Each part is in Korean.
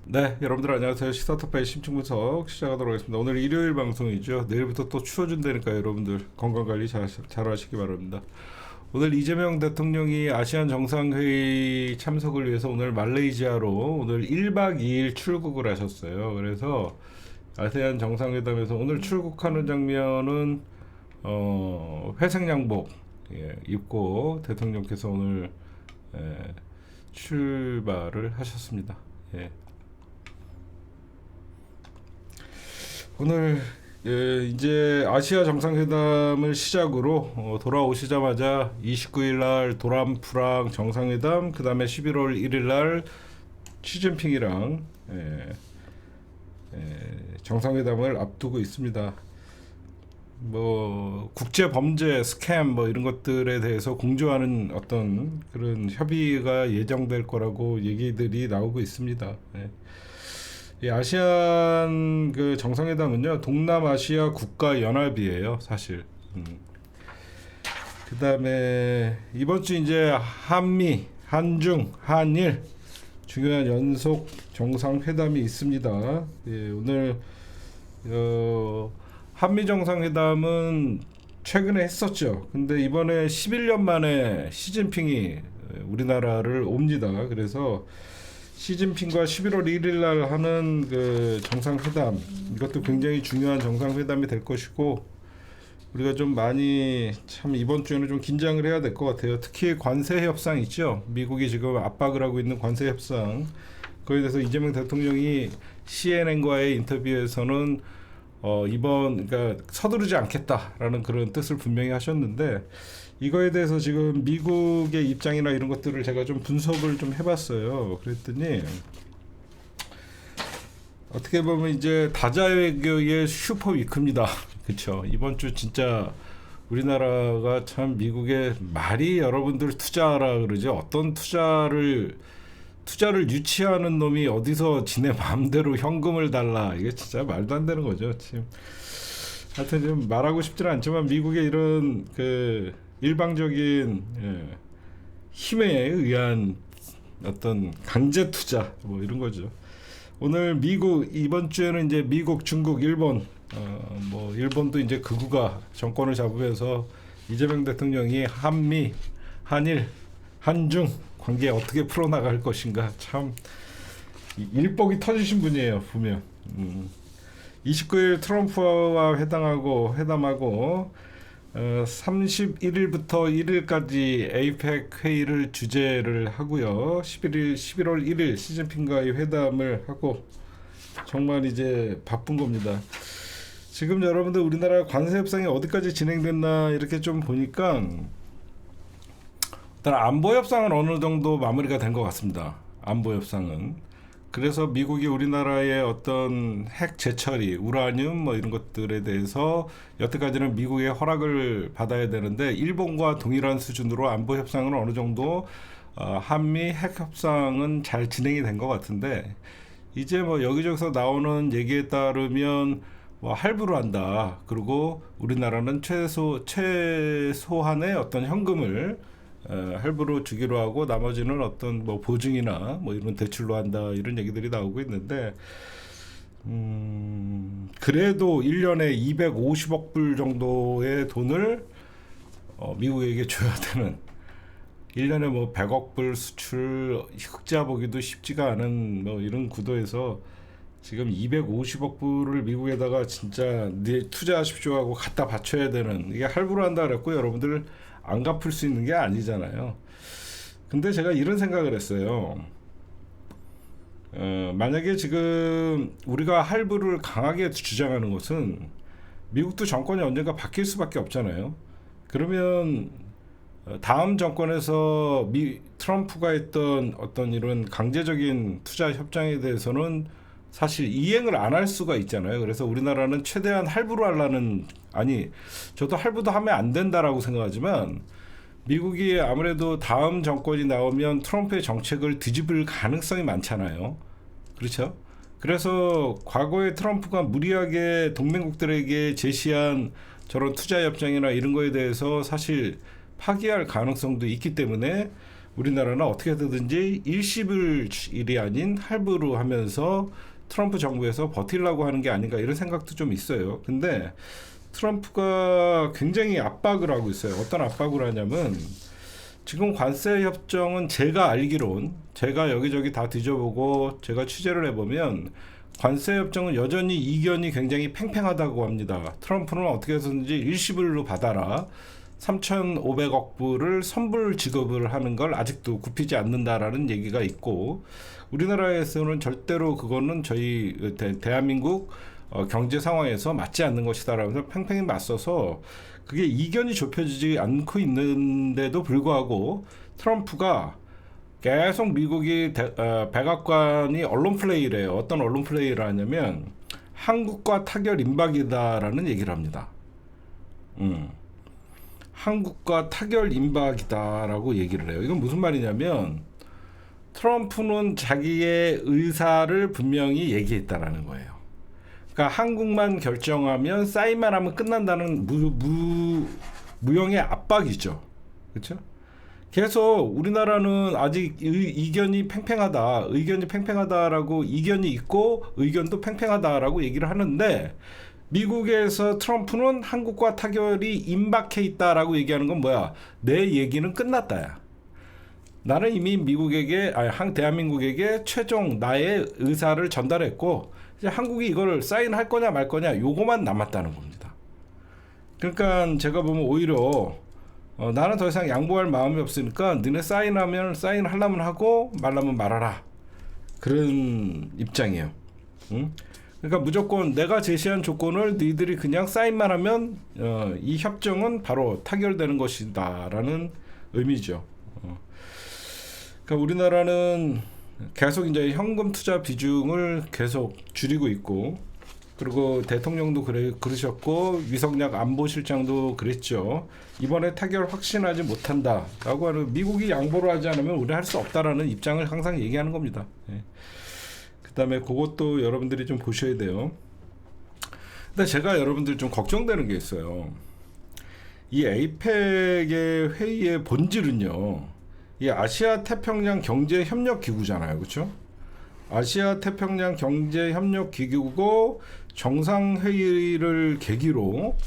네, 여러분들 안녕하세요. 시사톡파의 심층분석 시작하도록 하겠습니다. 오늘 일요일 방송이죠. 내일부터 또 추워진다니까 여러분들 건강관리 잘 하시기 바랍니다. 오늘 이재명 대통령이 아시안 정상회의 참석을 위해서 오늘 말레이시아로 오늘 1박 2일 출국을 하셨어요. 그래서 아세안 정상회담에서 오늘 출국하는 장면은 회색 양복 입고 대통령께서 오늘 출발을 하셨습니다. 예. 오늘 이제 아시아 정상회담을 시작으로 돌아오시자마자 29일 날 도란프랑 정상회담, 그 다음에 11월 1일 날 시진핑이랑 정상회담을 앞두고 있습니다. 뭐 국제 범죄 스캠 뭐 이런 것들에 대해서 공조하는 어떤 그런 협의가 예정될 거라고 얘기들이 나오고 있습니다. 이 아시안 그 정상회담은요, 동남아시아 국가 연합이에요, 사실. 그다음에 이번 주 이제 한미, 한중, 한일 중요한 연속 정상회담이 있습니다. 예, 오늘 한미 정상회담은 최근에 했었죠. 근데 이번에 11년 만에 시진핑이 우리나라를 옵니다. 그래서 시진핑과 11월 1일 날 하는 그 정상회담, 이것도 굉장히 중요한 정상회담이 될 것이고, 우리가 좀 많이 참 이번 주에는 좀 긴장을 해야 될 것 같아요. 특히 관세 협상 있죠. 미국이 지금 압박을 하고 있는 관세 협상, 그에 대해서 이재명 대통령이 CNN과의 인터뷰에서는 그러니까 서두르지 않겠다라는 그런 뜻을 분명히 하셨는데, 이거에 대해서 지금 미국의 입장이나 이런 것들을 제가 좀 분석을 좀 해봤어요. 그랬더니 어떻게 보면 이제 다자외교의 슈퍼 위크입니다. 그렇죠. 이번 주 진짜 우리나라가 참 미국의 말이 여러분들 투자하라 그러죠. 어떤 투자를 유치하는 놈이 어디서 지네 마음대로 현금을 달라, 이게 진짜 말도 안 되는 거죠. 지금 하여튼 좀 말하고 싶지는 않지만 미국의 이런 그 일방적인 힘에 의한 어떤 강제 투자 뭐 이런 거죠. 오늘 미국 이번 주에는 이제 미국, 중국, 일본 뭐 일본도 이제 극우가 정권을 잡으면서 이재명 대통령이 한미, 한일, 한중 관계 어떻게 풀어나갈 것인가, 참 일복이 터지신 분이에요, 보면. 29일 트럼프와 회담하고 31일부터 1일까지 에이펙 회의를 주재를 하고요. 11월 1일 시진핑과의 회담을 하고 정말 이제 바쁜 겁니다. 지금 여러분들 우리나라 관세 협상이 어디까지 진행됐나 이렇게 좀 보니까 일단 안보 협상은 어느 정도 마무리가 된 것 같습니다. 안보 협상은. 그래서 미국이 우리나라의 어떤 핵 재처리, 우라늄 뭐 이런 것들에 대해서 여태까지는 미국의 허락을 받아야 되는데, 일본과 동일한 수준으로 안보 협상은 어느 정도 한미 핵 협상은 잘 진행이 된 것 같은데, 이제 뭐 여기저기서 나오는 얘기에 따르면 뭐 할부로 한다. 그리고 우리나라는 최소한의 어떤 현금을 할부로 주기로 하고 나머지는 어떤 뭐 보증이나 뭐 이런 대출로 한다, 이런 얘기들이 나오고 있는데, 그래도 1년에 250억 불 정도의 돈을 미국에게 줘야 되는, 1년에 뭐 100억 불 수출 흑자 보기도 쉽지가 않은 뭐 이런 구도에서 지금 250억 불을 미국에다가 진짜 투자하십시오 하고 갖다 바쳐야 되는, 이게 할부로 한다 그랬고 여러분들 안 갚을 수 있는 게 아니잖아요. 근데 제가 이런 생각을 했어요. 만약에 지금 우리가 할부를 강하게 주장하는 것은 미국도 정권이 언젠가 바뀔 수밖에 없잖아요. 그러면 다음 정권에서 트럼프가 했던 어떤 이런 강제적인 투자 협정에 대해서는 사실 이행을 안 할 수가 있잖아요. 그래서 우리나라는 최대한 할부로 하려는, 아니 저도 할부도 하면 안 된다라고 생각하지만 미국이 아무래도 다음 정권이 나오면 트럼프의 정책을 뒤집을 가능성이 많잖아요. 그렇죠? 그래서 과거에 트럼프가 무리하게 동맹국들에게 제시한 저런 투자 협정이나 이런 거에 대해서 사실 파기할 가능성도 있기 때문에 우리나라는 어떻게 되든지 일시불이 아닌 할부로 하면서 트럼프 정부에서 버틸라고 하는 게 아닌가 이런 생각도 좀 있어요. 근데 트럼프가 굉장히 압박을 하고 있어요. 어떤 압박을 하냐면 지금 관세 협정은 제가 알기론 제가 여기저기 다 뒤져보고 제가 취재를 해보면 관세 협정은 여전히 이견이 굉장히 팽팽하다고 합니다. 트럼프는 어떻게 해서든지 일시불로 받아라. 3,500억 불을 선불 지급을 하는 걸 아직도 굽히지 않는다라는 얘기가 있고 우리나라에서는 절대로 그거는 저희 대한민국 경제 상황에서 맞지 않는 것이다라면서 팽팽히 맞서서 그게 이견이 좁혀지지 않고 있는데도 불구하고 트럼프가 계속 미국이 백악관이 언론 플레이를 해요. 어떤 언론 플레이를 하냐면 한국과 타결 임박이다라는 얘기를 합니다. 한국과 타결 임박이다라고 얘기를 해요. 이건 무슨 말이냐면 트럼프는 자기의 의사를 분명히 얘기했다라는 거예요. 그러니까 한국만 결정하면 사인만 하면 끝난다는 무형의 압박이죠. 그렇죠? 계속 우리나라는 아직 의견이 팽팽하다라고 이견이 있고 의견도 팽팽하다라고 얘기를 하는데 미국에서 트럼프는 한국과 타결이 임박해 있다라고 얘기하는 건 뭐야? 내 얘기는 끝났다야. 나는 이미 대한민국에게 최종 나의 의사를 전달했고 이제 한국이 이걸 사인할 거냐 말 거냐 요거만 남았다는 겁니다. 그러니까 제가 보면 오히려 나는 더 이상 양보할 마음이 없으니까 너네 사인하면 사인하려면 하고 말라면 말아라. 그런 입장이에요. 응? 그러니까 무조건 내가 제시한 조건을 너희들이 그냥 사인만 하면 이 협정은 바로 타결되는 것이다라는 의미죠. 그러니까 우리나라는 계속 이제 현금 투자 비중을 계속 줄이고 있고 그리고 대통령도 그러셨고 위성락 안보실장도 그랬죠. 이번에 타결 확신하지 못한다라고 하는 미국이 양보를 하지 않으면 우리는 할 수 없다라는 입장을 항상 얘기하는 겁니다. 예. 그다음에 그것도 여러분들이 좀 보셔야 돼요. 근데 제가 여러분들 좀 걱정되는 게 있어요. 이 에이펙의 회의의 본질은요. 이 아시아 태평양 경제 협력 기구잖아요. 그렇죠? 아시아 태평양 경제 협력 기구고 정상회의를 계기로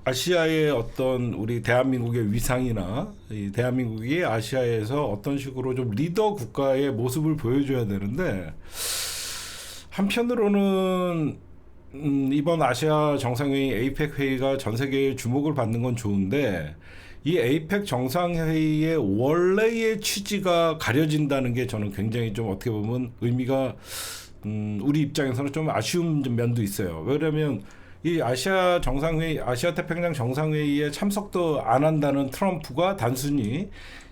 아시아의 어떤 우리 대한민국의 위상이나 이 대한민국이 아시아에서 어떤 식으로 좀 리더 국가의 모습을 보여줘야 되는데 한편으로는 이번 아시아 정상회의 에이펙 회의가 전 세계의 주목을 받는 건 좋은데 이 에이펙 정상회의의 원래의 취지가 가려진다는 게 저는 굉장히 좀 어떻게 보면 의미가 우리 입장에서는 좀 아쉬운 면도 있어요. 왜냐하면 이 아시아 태평양 정상회의에 참석도 안 한다는 트럼프가 단순히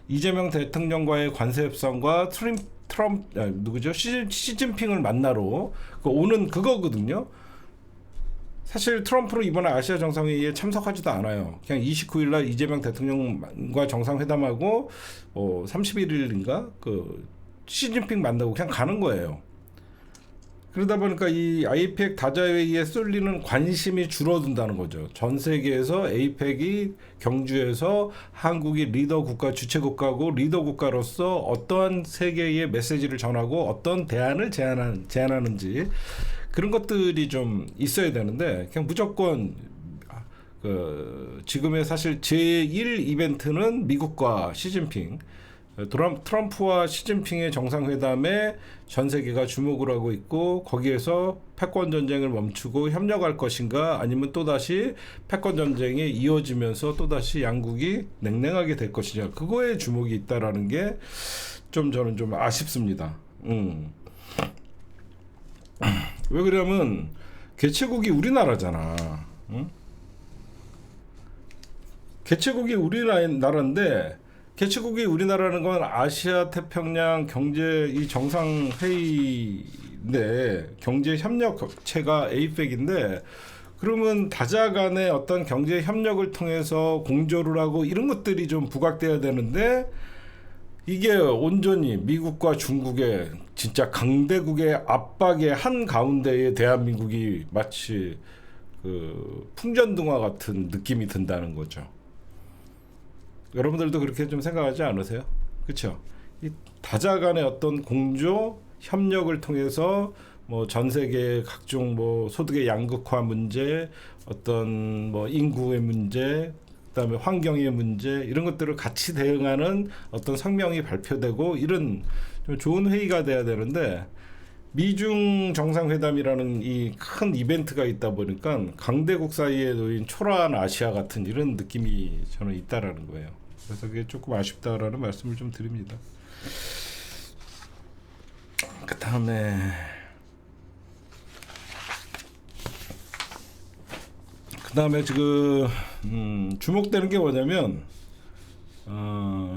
이재명 대통령과의 관세 협상과 시진핑을 만나러 오는 그거거든요. 사실 트럼프는 이번에 아시아 정상회의에 참석하지도 않아요. 그냥 29일 날 이재명 대통령과 정상회담하고 31일인가 그 시진핑 만나고 그냥 가는 거예요. 그러다 보니까 이 아이펙 다자회의에 쏠리는 관심이 줄어든다는 거죠. 전 세계에서 에이펙이 경주에서 한국이 리더 국가 주체 국가고 리더 국가로서 어떠한 세계의 메시지를 전하고 어떤 대안을 제안하는지 그런 것들이 좀 있어야 되는데 그냥 무조건 지금의 사실 제1 이벤트는 미국과 시진핑 트럼프와 시진핑의 정상회담에 전 세계가 주목을 하고 있고 거기에서 패권 전쟁을 멈추고 협력할 것인가 아니면 또다시 패권 전쟁이 이어지면서 또다시 양국이 냉랭하게 될 것이냐 그거에 주목이 있다라는 게 좀 저는 좀 아쉽습니다. 왜 그러냐면 개최국이 우리나라잖아. 응? 개최국이 우리나라인데 개최국이 우리나라는 건 아시아 태평양 경제 이 정상회의인데 경제 협력체가 에이펙인데 그러면 다자 간의 어떤 경제 협력을 통해서 공조를 하고 이런 것들이 좀 부각돼야 되는데 이게 온전히 미국과 중국의 진짜 강대국의 압박의 한 가운데에 대한민국이 마치 그 풍전등화 같은 느낌이 든다는 거죠. 여러분들도 그렇게 좀 생각하지 않으세요? 그렇죠? 이 다자 간의 어떤 공조 협력을 통해서 뭐 전 세계 각종 뭐 소득의 양극화 문제, 어떤 뭐 인구의 문제, 그다음에 환경의 문제 이런 것들을 같이 대응하는 어떤 성명이 발표되고 이런 좀 좋은 회의가 돼야 되는데 미중 정상회담이라는 이 큰 이벤트가 있다 보니까 강대국 사이에 놓인 초라한 아시아 같은 이런 느낌이 저는 있다라는 거예요. 그래서 그게 조금 아쉽다라는 말씀을 좀 드립니다. 그다음에 지금 주목되는 게 뭐냐면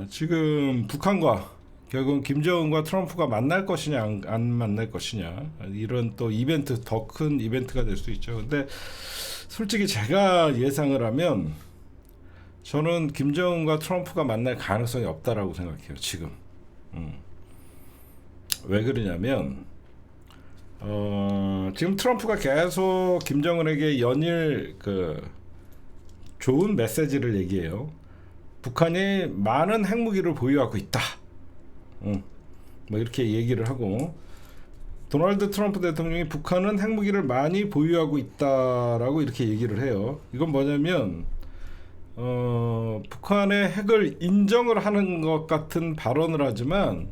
지금 북한과 결국은 김정은과 트럼프가 만날 것이냐 안 만날 것이냐 이런 또 이벤트 더 큰 이벤트가 될 수 있죠. 근데 솔직히 제가 예상을 하면 저는 김정은과 트럼프가 만날 가능성이 없다라고 생각해요. 지금 왜 그러냐면 지금 트럼프가 계속 김정은에게 연일 그 좋은 메시지를 얘기해요. 북한이 많은 핵무기를 보유하고 있다. 뭐 이렇게 얘기를 하고 도널드 트럼프 대통령이 북한은 핵무기를 많이 보유하고 있다라고 이렇게 얘기를 해요. 이건 뭐냐면 북한의 핵을 인정을 하는 것 같은 발언을 하지만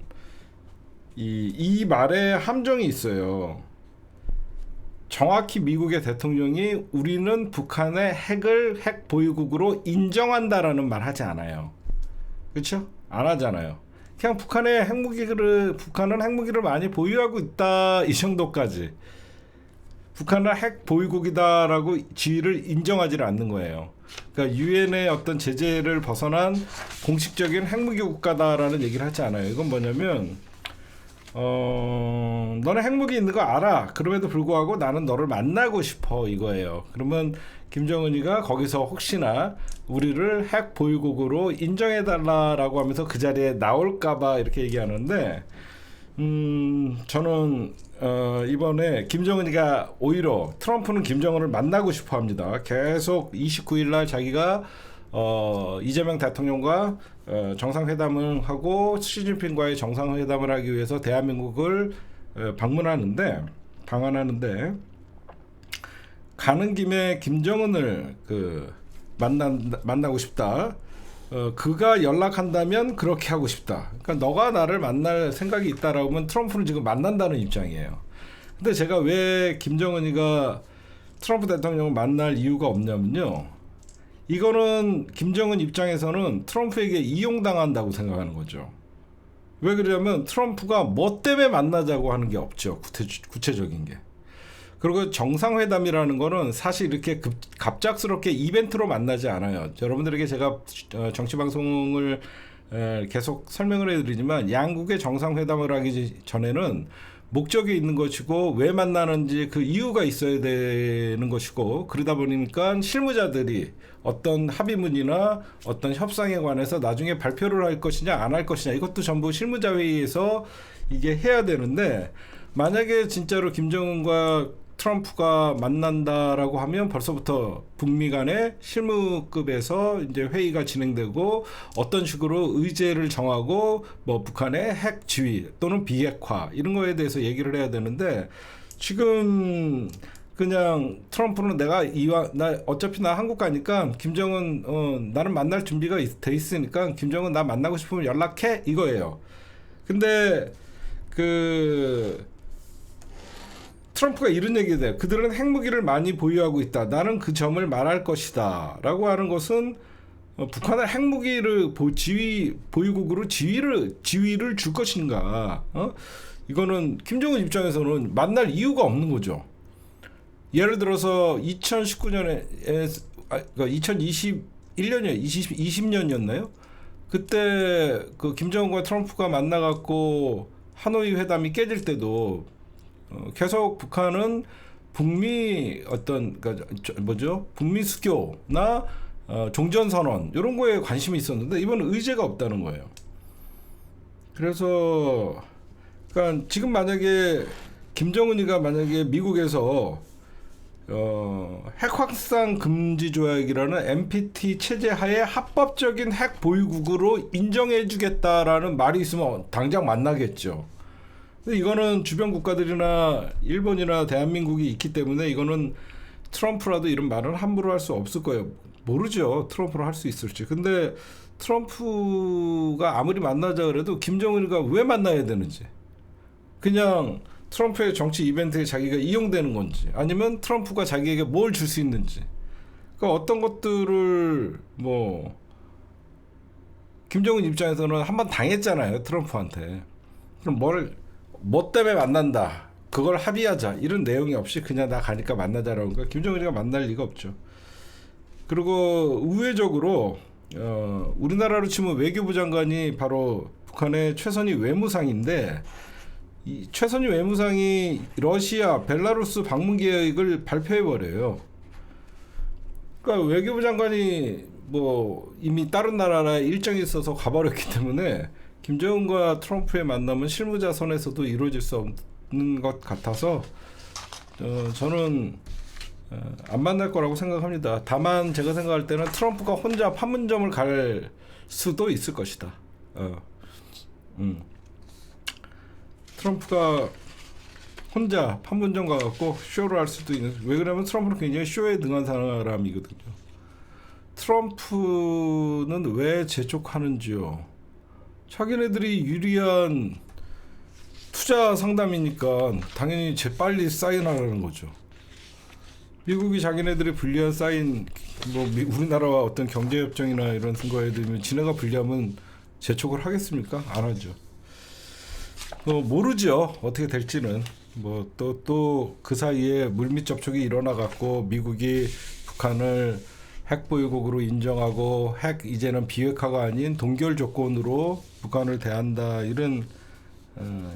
이 말에 함정이 있어요. 정확히 미국의 대통령이 우리는 북한의 핵 보유국으로 인정한다라는 말 하지 않아요. 그렇죠? 안 하잖아요. 그냥 북한은 핵무기를 많이 보유하고 있다 이 정도까지. 북한은 핵 보유국이다라고 지위를 인정하지를 않는 거예요. 그러니까 유엔의 어떤 제재를 벗어난 공식적인 핵무기 국가다라는 얘기를 하지 않아요. 이건 뭐냐면 너네 핵무기 있는 거 알아. 그럼에도 불구하고 나는 너를 만나고 싶어 이거예요. 그러면 김정은이가 거기서 혹시나 우리를 핵 보유국으로 인정해달라라고 하면서 그 자리에 나올까봐 이렇게 얘기하는데 저는 이번에 김정은이가 오히려 트럼프는 김정은을 만나고 싶어 합니다. 계속 29일날 자기가 이재명 대통령과 정상회담을 하고 시진핑과의 정상회담을 하기 위해서 대한민국을 방문하는데 가는 김에 김정은을 만나고 싶다. 그가 연락한다면 그렇게 하고 싶다. 그러니까 너가 나를 만날 생각이 있다라고 하면 트럼프는 지금 만난다는 입장이에요. 근데 제가 왜 김정은이가 트럼프 대통령을 만날 이유가 없냐면요. 이거는 김정은 입장에서는 트럼프에게 이용당한다고 생각하는 거죠. 왜 그러냐면 트럼프가 뭐 때문에 만나자고 하는 게 없죠. 구체적인 게. 그리고 정상회담이라는 거는 사실 이렇게 갑작스럽게 이벤트로 만나지 않아요. 여러분들에게 제가 정치방송을 계속 설명을 해드리지만 양국의 정상회담을 하기 전에는 목적이 있는 것이고 왜 만나는지 그 이유가 있어야 되는 것이고 그러다 보니까 실무자들이 어떤 합의문이나 어떤 협상에 관해서 나중에 발표를 할 것이냐 안 할 것이냐 이것도 전부 실무자 회의에서 이게 해야 되는데 만약에 진짜로 김정은과 트럼프가 만난다라고 하면 벌써부터 북미 간의 실무급에서 이제 회의가 진행되고 어떤 식으로 의제를 정하고 뭐 북한의 핵 지위 또는 비핵화 이런 거에 대해서 얘기를 해야 되는데 지금 그냥 트럼프는 나 어차피 나 한국 가니까 김정은 나는 만날 준비가 돼 있으니까 김정은 나 만나고 싶으면 연락해 이거예요. 근데 트럼프가 이런 얘기를 해요. 그들은 핵무기를 많이 보유하고 있다. 나는 그 점을 말할 것이다. 라고 하는 것은 북한의 핵무기를 보유국으로 지위를 줄 것인가. 이거는 김정은 입장에서는 만날 이유가 없는 거죠. 예를 들어서 2019년에 그러니까 2021년이요. 20년이었나요? 그때 그 김정은과 트럼프가 만나갖고 하노이 회담이 깨질 때도 계속 북한은 북미 북미 수교나 종전 선언 이런 거에 관심이 있었는데 이번은 의제가 없다는 거예요. 그래서 그러니까 지금 만약에 김정은이가 만약에 미국에서 핵 확산 금지 조약이라는 NPT 체제 하에 합법적인 핵 보유국으로 인정해주겠다라는 말이 있으면 당장 만나겠죠. 근데 이거는 주변 국가들이나 일본이나 대한민국이 있기 때문에 이거는 트럼프라도 이런 말은 함부로 할 수 없을 거예요. 모르죠. 트럼프로 할 수 있을지. 근데 트럼프가 아무리 만나자 그래도 김정은이가 왜 만나야 되는지, 그냥 트럼프의 정치 이벤트에 자기가 이용되는 건지, 아니면 트럼프가 자기에게 뭘 줄 수 있는지, 그러니까 어떤 것들을 뭐 김정은 입장에서는 한번 당했잖아요, 트럼프한테. 그럼 뭐 때문에 만난다, 그걸 합의하자, 이런 내용이 없이 그냥 나 가니까 만나자라고 하니까 김정은이가 만날 리가 없죠. 그리고 의외적으로 우리나라로 치면 외교부 장관이 바로 북한의 최선희 외무상인데, 이 최선희 외무상이 러시아, 벨라루스 방문 계획을 발표해 버려요. 그러니까 외교부 장관이 뭐 이미 다른 나라에 일정이 있어서 가버렸기 때문에 김정은과 트럼프의 만남은 실무자 선에서도 이루어질 수 없는 것 같아서 저는 안 만날 거라고 생각합니다. 다만 제가 생각할 때는 트럼프가 혼자 판문점을 갈 수도 있을 것이다. 트럼프가 혼자 판문점 가갖고 쇼를 할 수도 있는. 왜 그러냐면 트럼프는 굉장히 쇼에 능한 사람이거든요. 트럼프는 왜 재촉하는지요? 자기네들이 유리한 투자 상담이니까 당연히 재빨리 사인하라는 거죠. 미국이 자기네들이 불리한 사인, 뭐 우리나라와 어떤 경제협정이나 이런 거에 대면 지네가 불리하면 재촉을 하겠습니까? 안 하죠. 모르죠, 어떻게 될지는. 뭐 또 그 사이에 물밑 접촉이 일어나 갖고 미국이 북한을 핵 보유국으로 인정하고 핵 이제는 비핵화가 아닌 동결 조건으로 북한을 대한다, 이런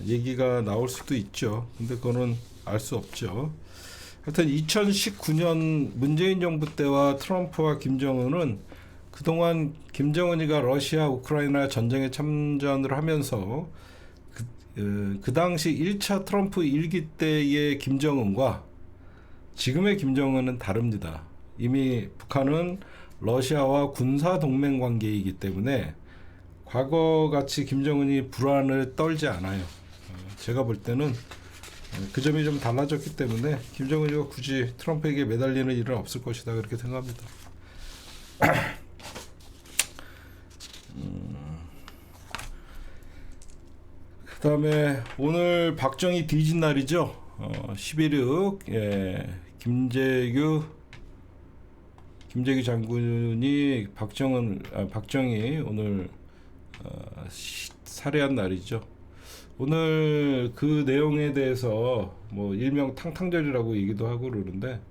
얘기가 나올 수도 있죠. 근데 그거는 알 수 없죠. 하여튼 2019년 문재인 정부 때와 트럼프와 김정은은 그동안 김정은이가 러시아 우크라이나 전쟁에 참전을 하면서 그 당시 1차 트럼프 1기 때의 김정은과 지금의 김정은은 다릅니다. 이미 북한은 러시아와 군사 동맹 관계이기 때문에 과거같이 김정은이 불안을 떨지 않아요. 제가 볼 때는 그 점이 좀 달라졌기 때문에 김정은이가 굳이 트럼프에게 매달리는 일은 없을 것이다, 그렇게 생각합니다. 그 다음에 오늘 박정희 뒤진 날이죠. 11.6 김재규 장군이 박정희 오늘 살해한 날이죠. 오늘 그 내용에 대해서 뭐 일명 탕탕절이라고 얘기도 하고 그러는데,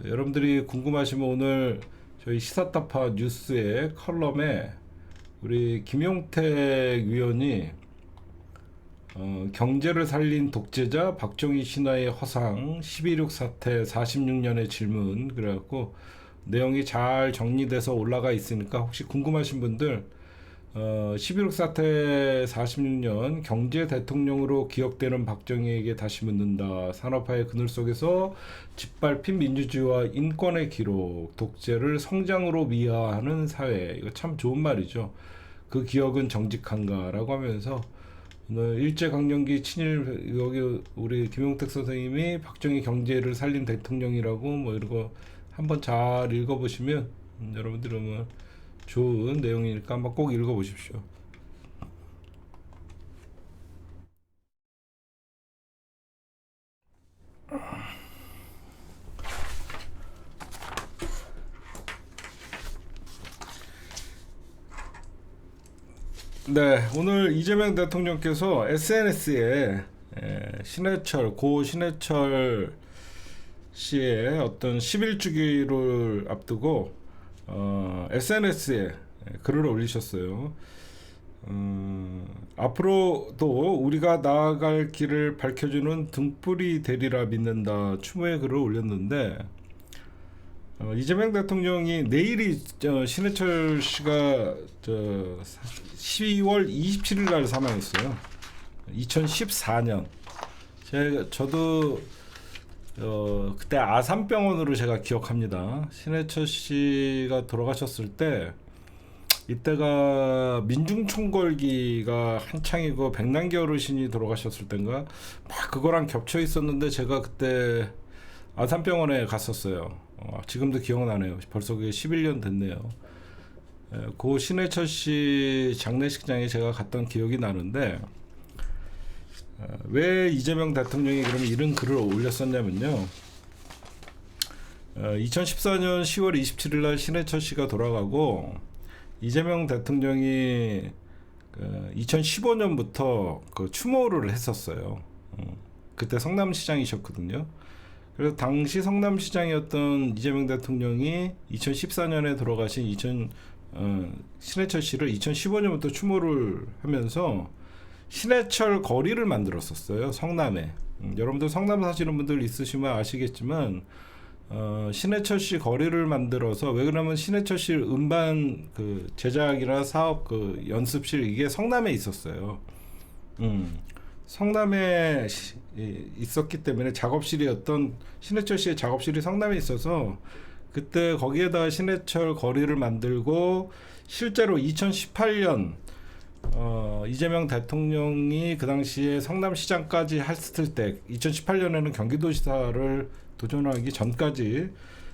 여러분들이 궁금하시면 오늘 저희 시사타파 뉴스의 컬럼에 우리 김용택 위원이 경제를 살린 독재자 박정희 신화의 허상 12.6 사태 46년의 질문, 그래갖고 내용이 잘 정리돼서 올라가 있으니까 혹시 궁금하신 분들 11.6 사태 46년 경제 대통령으로 기억되는 박정희에게 다시 묻는다. 산업화의 그늘 속에서 짓밟힌 민주주의와 인권의 기록, 독재를 성장으로 미화하는 사회. 이거 참 좋은 말이죠. 그 기억은 정직한가라고 하면서 오늘 일제강점기 친일, 여기 우리 김용택 선생님이 박정희 경제를 살린 대통령이라고 뭐 이러고 한번 잘 읽어보시면 여러분들은 뭐 좋은 내용이니까 한번 꼭 읽어보십시오. 네, 오늘 이재명 대통령께서 SNS에 고 신해철 씨의 어떤 11주기를 앞두고 SNS에 글을 올리셨어요. 앞으로도 우리가 나아갈 길을 밝혀주는 등불이 되리라 믿는다, 추모의 글을 올렸는데, 이재명 대통령이 내일이 신해철 씨가 12월 27일 날 사망했어요. 2014년. 저도 그때 아산병원으로 제가 기억합니다. 신해철 씨가 돌아가셨을 때 이때가 민중총궐기가 한창이고 백남기 어르신이 돌아가셨을 때인가 막 그거랑 겹쳐 있었는데 제가 그때 아산병원에 갔었어요. 지금도 기억나네요. 벌써 그게 11년 됐네요. 그 신해철 씨 장례식장에 제가 갔던 기억이 나는데 왜 이재명 대통령이 그러면 이런 글을 올렸었냐면요. 2014년 10월 27일 날 신해철 씨가 돌아가고 이재명 대통령이 2015년부터 그 추모를 했었어요. 그때 성남시장이셨거든요. 그래서 당시 성남시장이었던 이재명 대통령이 2014년에 돌아가신 신해철 씨를 2015년부터 추모를 하면서 신해철 거리를 만들었었어요. 성남에. 여러분들 성남 사시는 분들 있으시면 아시겠지만 신해철 씨 거리를 만들어서 왜 그러면 신해철 씨 음반 그 제작이나 사업 그 연습실 이게 성남에 있었어요. 성남에 있었기 때문에 작업실이었던 신해철 씨의 작업실이 성남에 있어서 그때 거기에다가 신해철 거리를 만들고 실제로 2018년 이재명 대통령이 그 당시에 성남시장까지 했을 때 2018년에는 경기도지사를 도전하기 전까지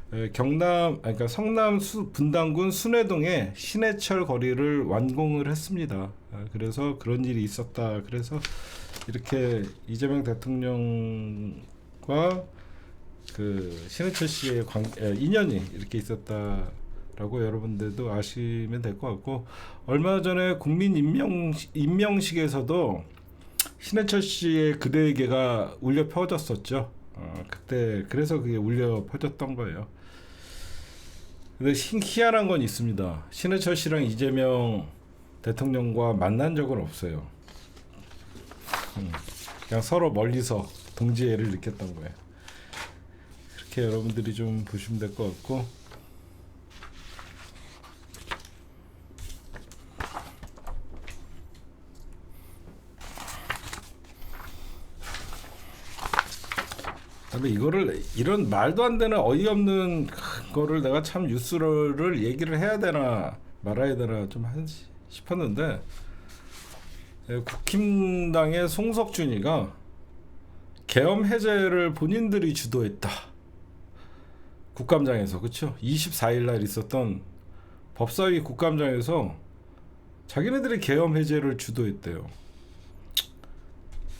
그러니까 성남 분당군 순회동에 신해철 거리를 완공을 했습니다. 그래서 그런 일이 있었다. 그래서 이렇게 이재명 대통령과 그 신해철 씨의 인연이 이렇게 있었다라고 여러분들도 아시면 될 것 같고 얼마 전에 국민 임명식에서도 신해철 씨의 그대에게가 울려 퍼졌었죠. 그때 그래서 그게 울려 퍼졌던 거예요. 근데 희한한 건 있습니다. 신해철 씨랑 이재명 대통령과 만난 적은 없어요. 그냥 서로 멀리서 동지애를 느꼈던 거예요. 그렇게 여러분들이 좀 보시면 될 것 같고 그다음에 이런 말도 안 되는 어이없는 거를 내가 참 뉴스를 얘기를 해야 되나 말아야 되나 좀 싶었는데 국힘당의 송석준이가 계엄 해제를 본인들이 주도했다. 국감장에서 그렇죠? 24일 날 있었던 법사위 국감장에서 자기네들이 계엄 해제를 주도했대요.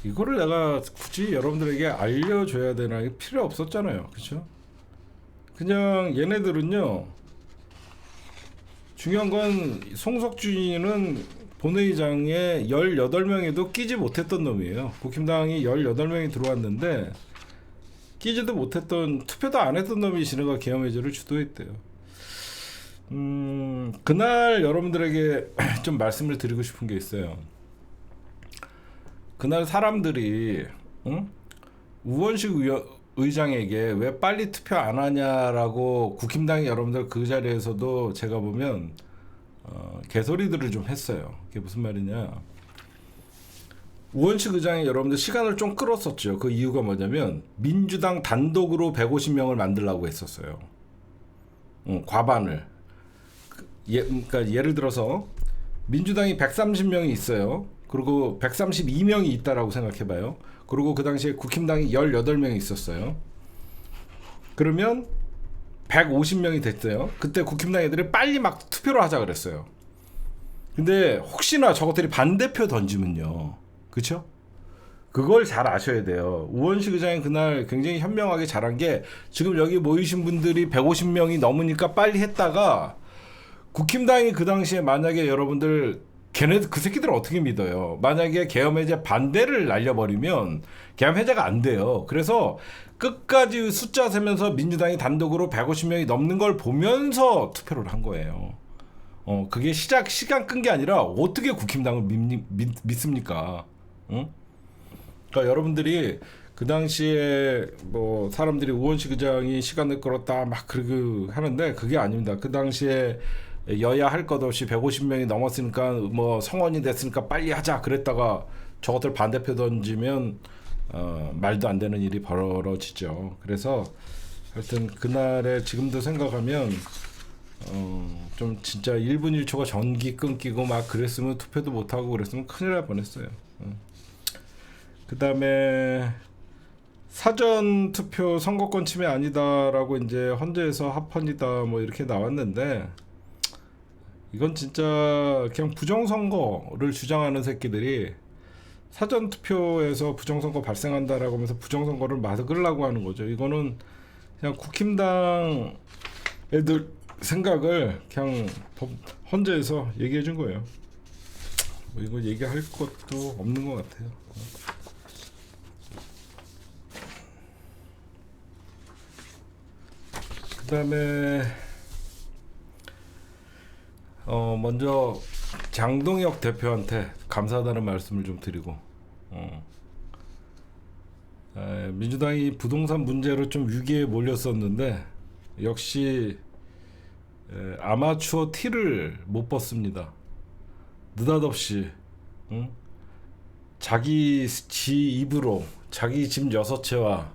이거를 내가 굳이 여러분들에게 알려줘야 되나? 필요 없었잖아요. 그렇죠? 그냥 얘네들은요. 중요한 건 송석준이는 본회의장에 18명에도 끼지 못했던 놈이에요. 국힘당이 18명이 들어왔는데 끼지도 못했던 투표도 안 했던 놈이 지네가 계엄해제를 주도했대요. 그날 여러분들에게 좀 말씀을 드리고 싶은 게 있어요. 그날 사람들이 우원식 의장에게 왜 빨리 투표 안 하냐라고 국힘당이 여러분들 그 자리에서도 제가 보면 개소리들을 좀 했어요. 그게 무슨 말이냐? 우원식 의장이 여러분들 시간을 좀 끌었었죠. 그 이유가 뭐냐면 민주당 단독으로 150명을 만들려고 했었어요. 과반을. 그러니까 예를 들어서 민주당이 130명이 있어요. 그리고 132명이 있다라고 생각해봐요. 그리고 그 당시에 국힘당이 18명이 있었어요. 그러면 150명이 됐어요. 그때 국힘당 애들이 빨리 막 투표를 하자 그랬어요. 근데 혹시나 저것들이 반대표 던지면요. 그쵸? 그걸 잘 아셔야 돼요. 우원식 의장이 그날 굉장히 현명하게 잘한 게 지금 여기 모이신 분들이 150명이 넘으니까 빨리 했다가 국힘당이 그 당시에 만약에 여러분들 그 새끼들을 어떻게 믿어요? 만약에 계엄해제 반대를 날려버리면 계엄해제가 안 돼요. 그래서 끝까지 숫자 세면서 민주당이 단독으로 150명이 넘는 걸 보면서 투표를 한 거예요. 그게 시간 끈 게 아니라 어떻게 국힘당을 믿습니까? 응? 그러니까 여러분들이 그 당시에 뭐 사람들이 우원식 의장이 시간을 끌었다 막 그러고 하는데 그게 아닙니다. 그 당시에 여야 할 것 없이 150명이 넘었으니까 뭐 성원이 됐으니까 빨리 하자 그랬다가 저것들 반대표 던지면 말도 안 되는 일이 벌어지죠. 그래서 하여튼 그날에 지금도 생각하면 좀 진짜 1분 1초가 전기 끊기고 막 그랬으면 투표도 못하고 그랬으면 큰일 날 뻔했어요. 그 다음에 사전 투표 선거권 침해 아니다라고 이제 헌재에서 합헌이다 뭐 이렇게 나왔는데, 이건 진짜 그냥 부정선거를 주장하는 새끼들이 사전 투표에서 부정선거 발생한다라고 하면서 부정선거를 막으려고 하는 거죠. 이거는 그냥 국힘당 애들 생각을 그냥 헌재에서 얘기해 준 거예요. 뭐 이거 얘기할 것도 없는 것 같아요. 그 다음에 먼저 장동혁 대표한테 감사하다는 말씀을 좀 드리고, 민주당이 부동산 문제로 좀 위기에 몰렸었는데 역시 아마추어 티를 못 벗습니다. 느닷없이 자기 지 입으로 자기 집 6채와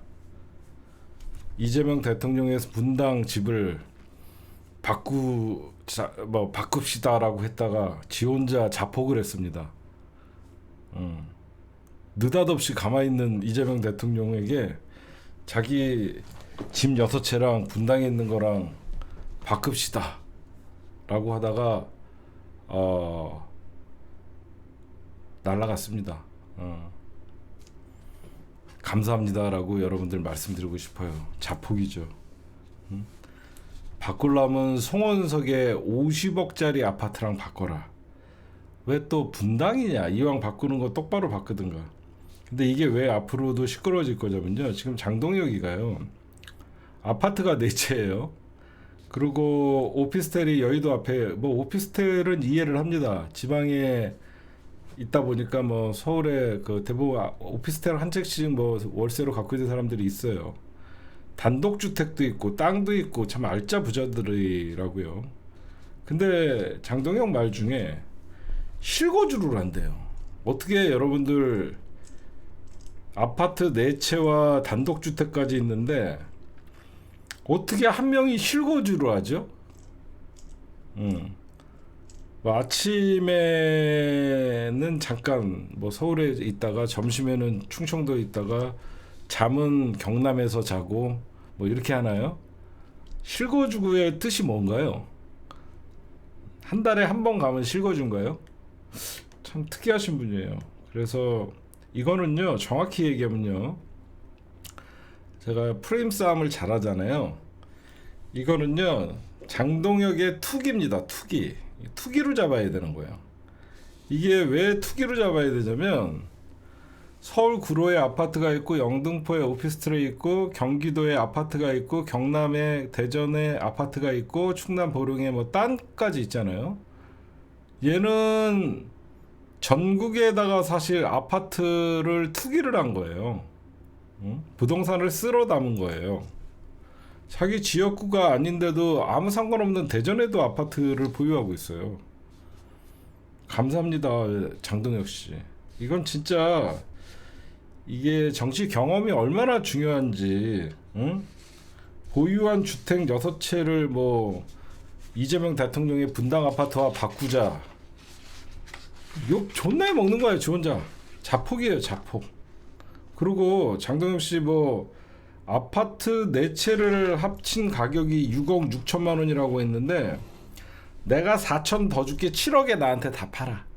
이재명 대통령의 분당 집을 바꿉시다라고 했다가 지 혼자 자폭을 했습니다. 느닷없이 가만히 있는 이재명 대통령에게 자기 집 6채랑 분당에 있는 거랑 바꿉시다 라고 하다가 날라갔습니다. 감사합니다라고 여러분들 말씀드리고 싶어요. 자폭이죠. 바꾸려면 송원석의 50억짜리 아파트랑 바꿔라. 왜 또 분당이냐? 이왕 바꾸는 거 똑바로 바꾸든가. 근데 이게 왜 앞으로도 시끄러워질 거냐면요, 지금 장동혁이가요, 아파트가 4채예요. 그리고 오피스텔이 여의도 앞에, 뭐 오피스텔은 이해를 합니다. 지방에 있다 보니까 뭐 서울에 그 대부분 오피스텔 한 채씩 뭐 월세로 갖고 있는 사람들이 있어요. 단독주택도 있고 땅도 있고 참 알짜 부자들이라고요. 근데 장동혁 말 중에 실거주를 한대요. 어떻게 여러분들 아파트 4채와 단독주택까지 있는데 어떻게 한 명이 실거주를 하죠? 뭐 아침에는 잠깐 뭐 서울에 있다가 점심에는 충청도에 있다가 잠은 경남에서 자고 뭐 이렇게 하나요? 실거주의 뜻이 뭔가요? 한 달에 한 번 가면 실거주인가요? 참 특이하신 분이에요. 그래서 이거는요, 정확히 얘기하면요, 제가 프레임 싸움을 잘하잖아요. 이거는요, 장동혁의 투기입니다. 투기로 잡아야 되는 거예요. 이게 왜 투기로 잡아야 되냐면, 서울 구로에 아파트가 있고 영등포에 오피스텔이 있고 경기도에 아파트가 있고 경남에 대전에 아파트가 있고 충남 보령에 뭐 땅까지 있잖아요. 얘는 전국에다가 사실 아파트를 투기를 한 거예요. 부동산을 쓸어 담은 거예요. 자기 지역구가 아닌데도 아무 상관없는 대전에도 아파트를 보유하고 있어요. 감사합니다, 장동혁 씨. 이건 진짜 이게 정치 경험이 얼마나 중요한지, 보유한 주택 6채를 뭐 이재명 대통령의 분당 아파트와 바꾸자, 욕 존나 먹는 거예요. 지 혼자 자폭이에요, 자폭. 그리고 장동혁 씨 뭐 아파트 4채를 합친 가격이 6억 6천만 원이라고 했는데 내가 4천 더 줄게, 7억에 나한테 다 팔아.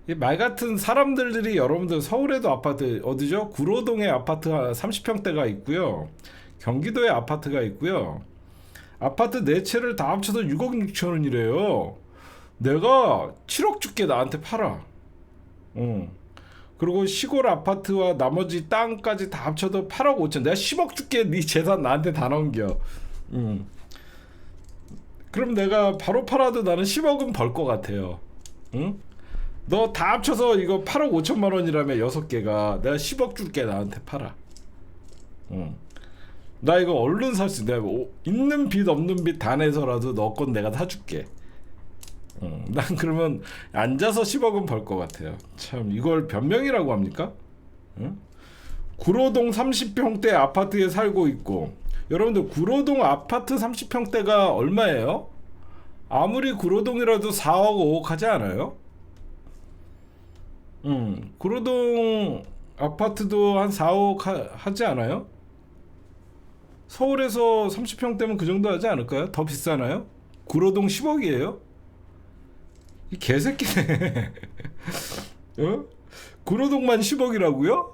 이 말 같은 사람들이, 여러분들 서울에도 아파트 어디죠? 구로동에 아파트 30평대가 있고요. 경기도에 아파트가 있고요. 아파트 4채를 다 합쳐서 6억 6천 원이래요. 내가 7억 줄게, 나한테 팔아. 그리고 시골 아파트와 나머지 땅까지 다 합쳐도 8억 5천. 내가 10억 줄게, 네 재산 나한테 다 넘겨. 그럼 내가 바로 팔아도 나는 10억은 벌 것 같아요. 너 다 합쳐서 이거 8억 5천만 원이라며 6개가. 내가 10억 줄게, 나한테 팔아. 나 이거 얼른 살 수 있어. 내가 있는 빚 없는 빚 다 내서라도 너 건 내가 사줄게. 난 그러면 앉아서 10억은 벌 것 같아요. 참, 이걸 변명이라고 합니까? 응? 구로동 30평대 아파트에 살고 있고, 여러분들 구로동 아파트 30평대가 얼마예요? 아무리 구로동이라도 4억 5억 하지 않아요? 구로동 아파트도 한 4억 하지 않아요? 서울에서 30평대면 그 정도 하지 않을까요? 더 비싸나요? 구로동 10억이에요? 이 개새끼네. 어? 구로동만 10억이라고요?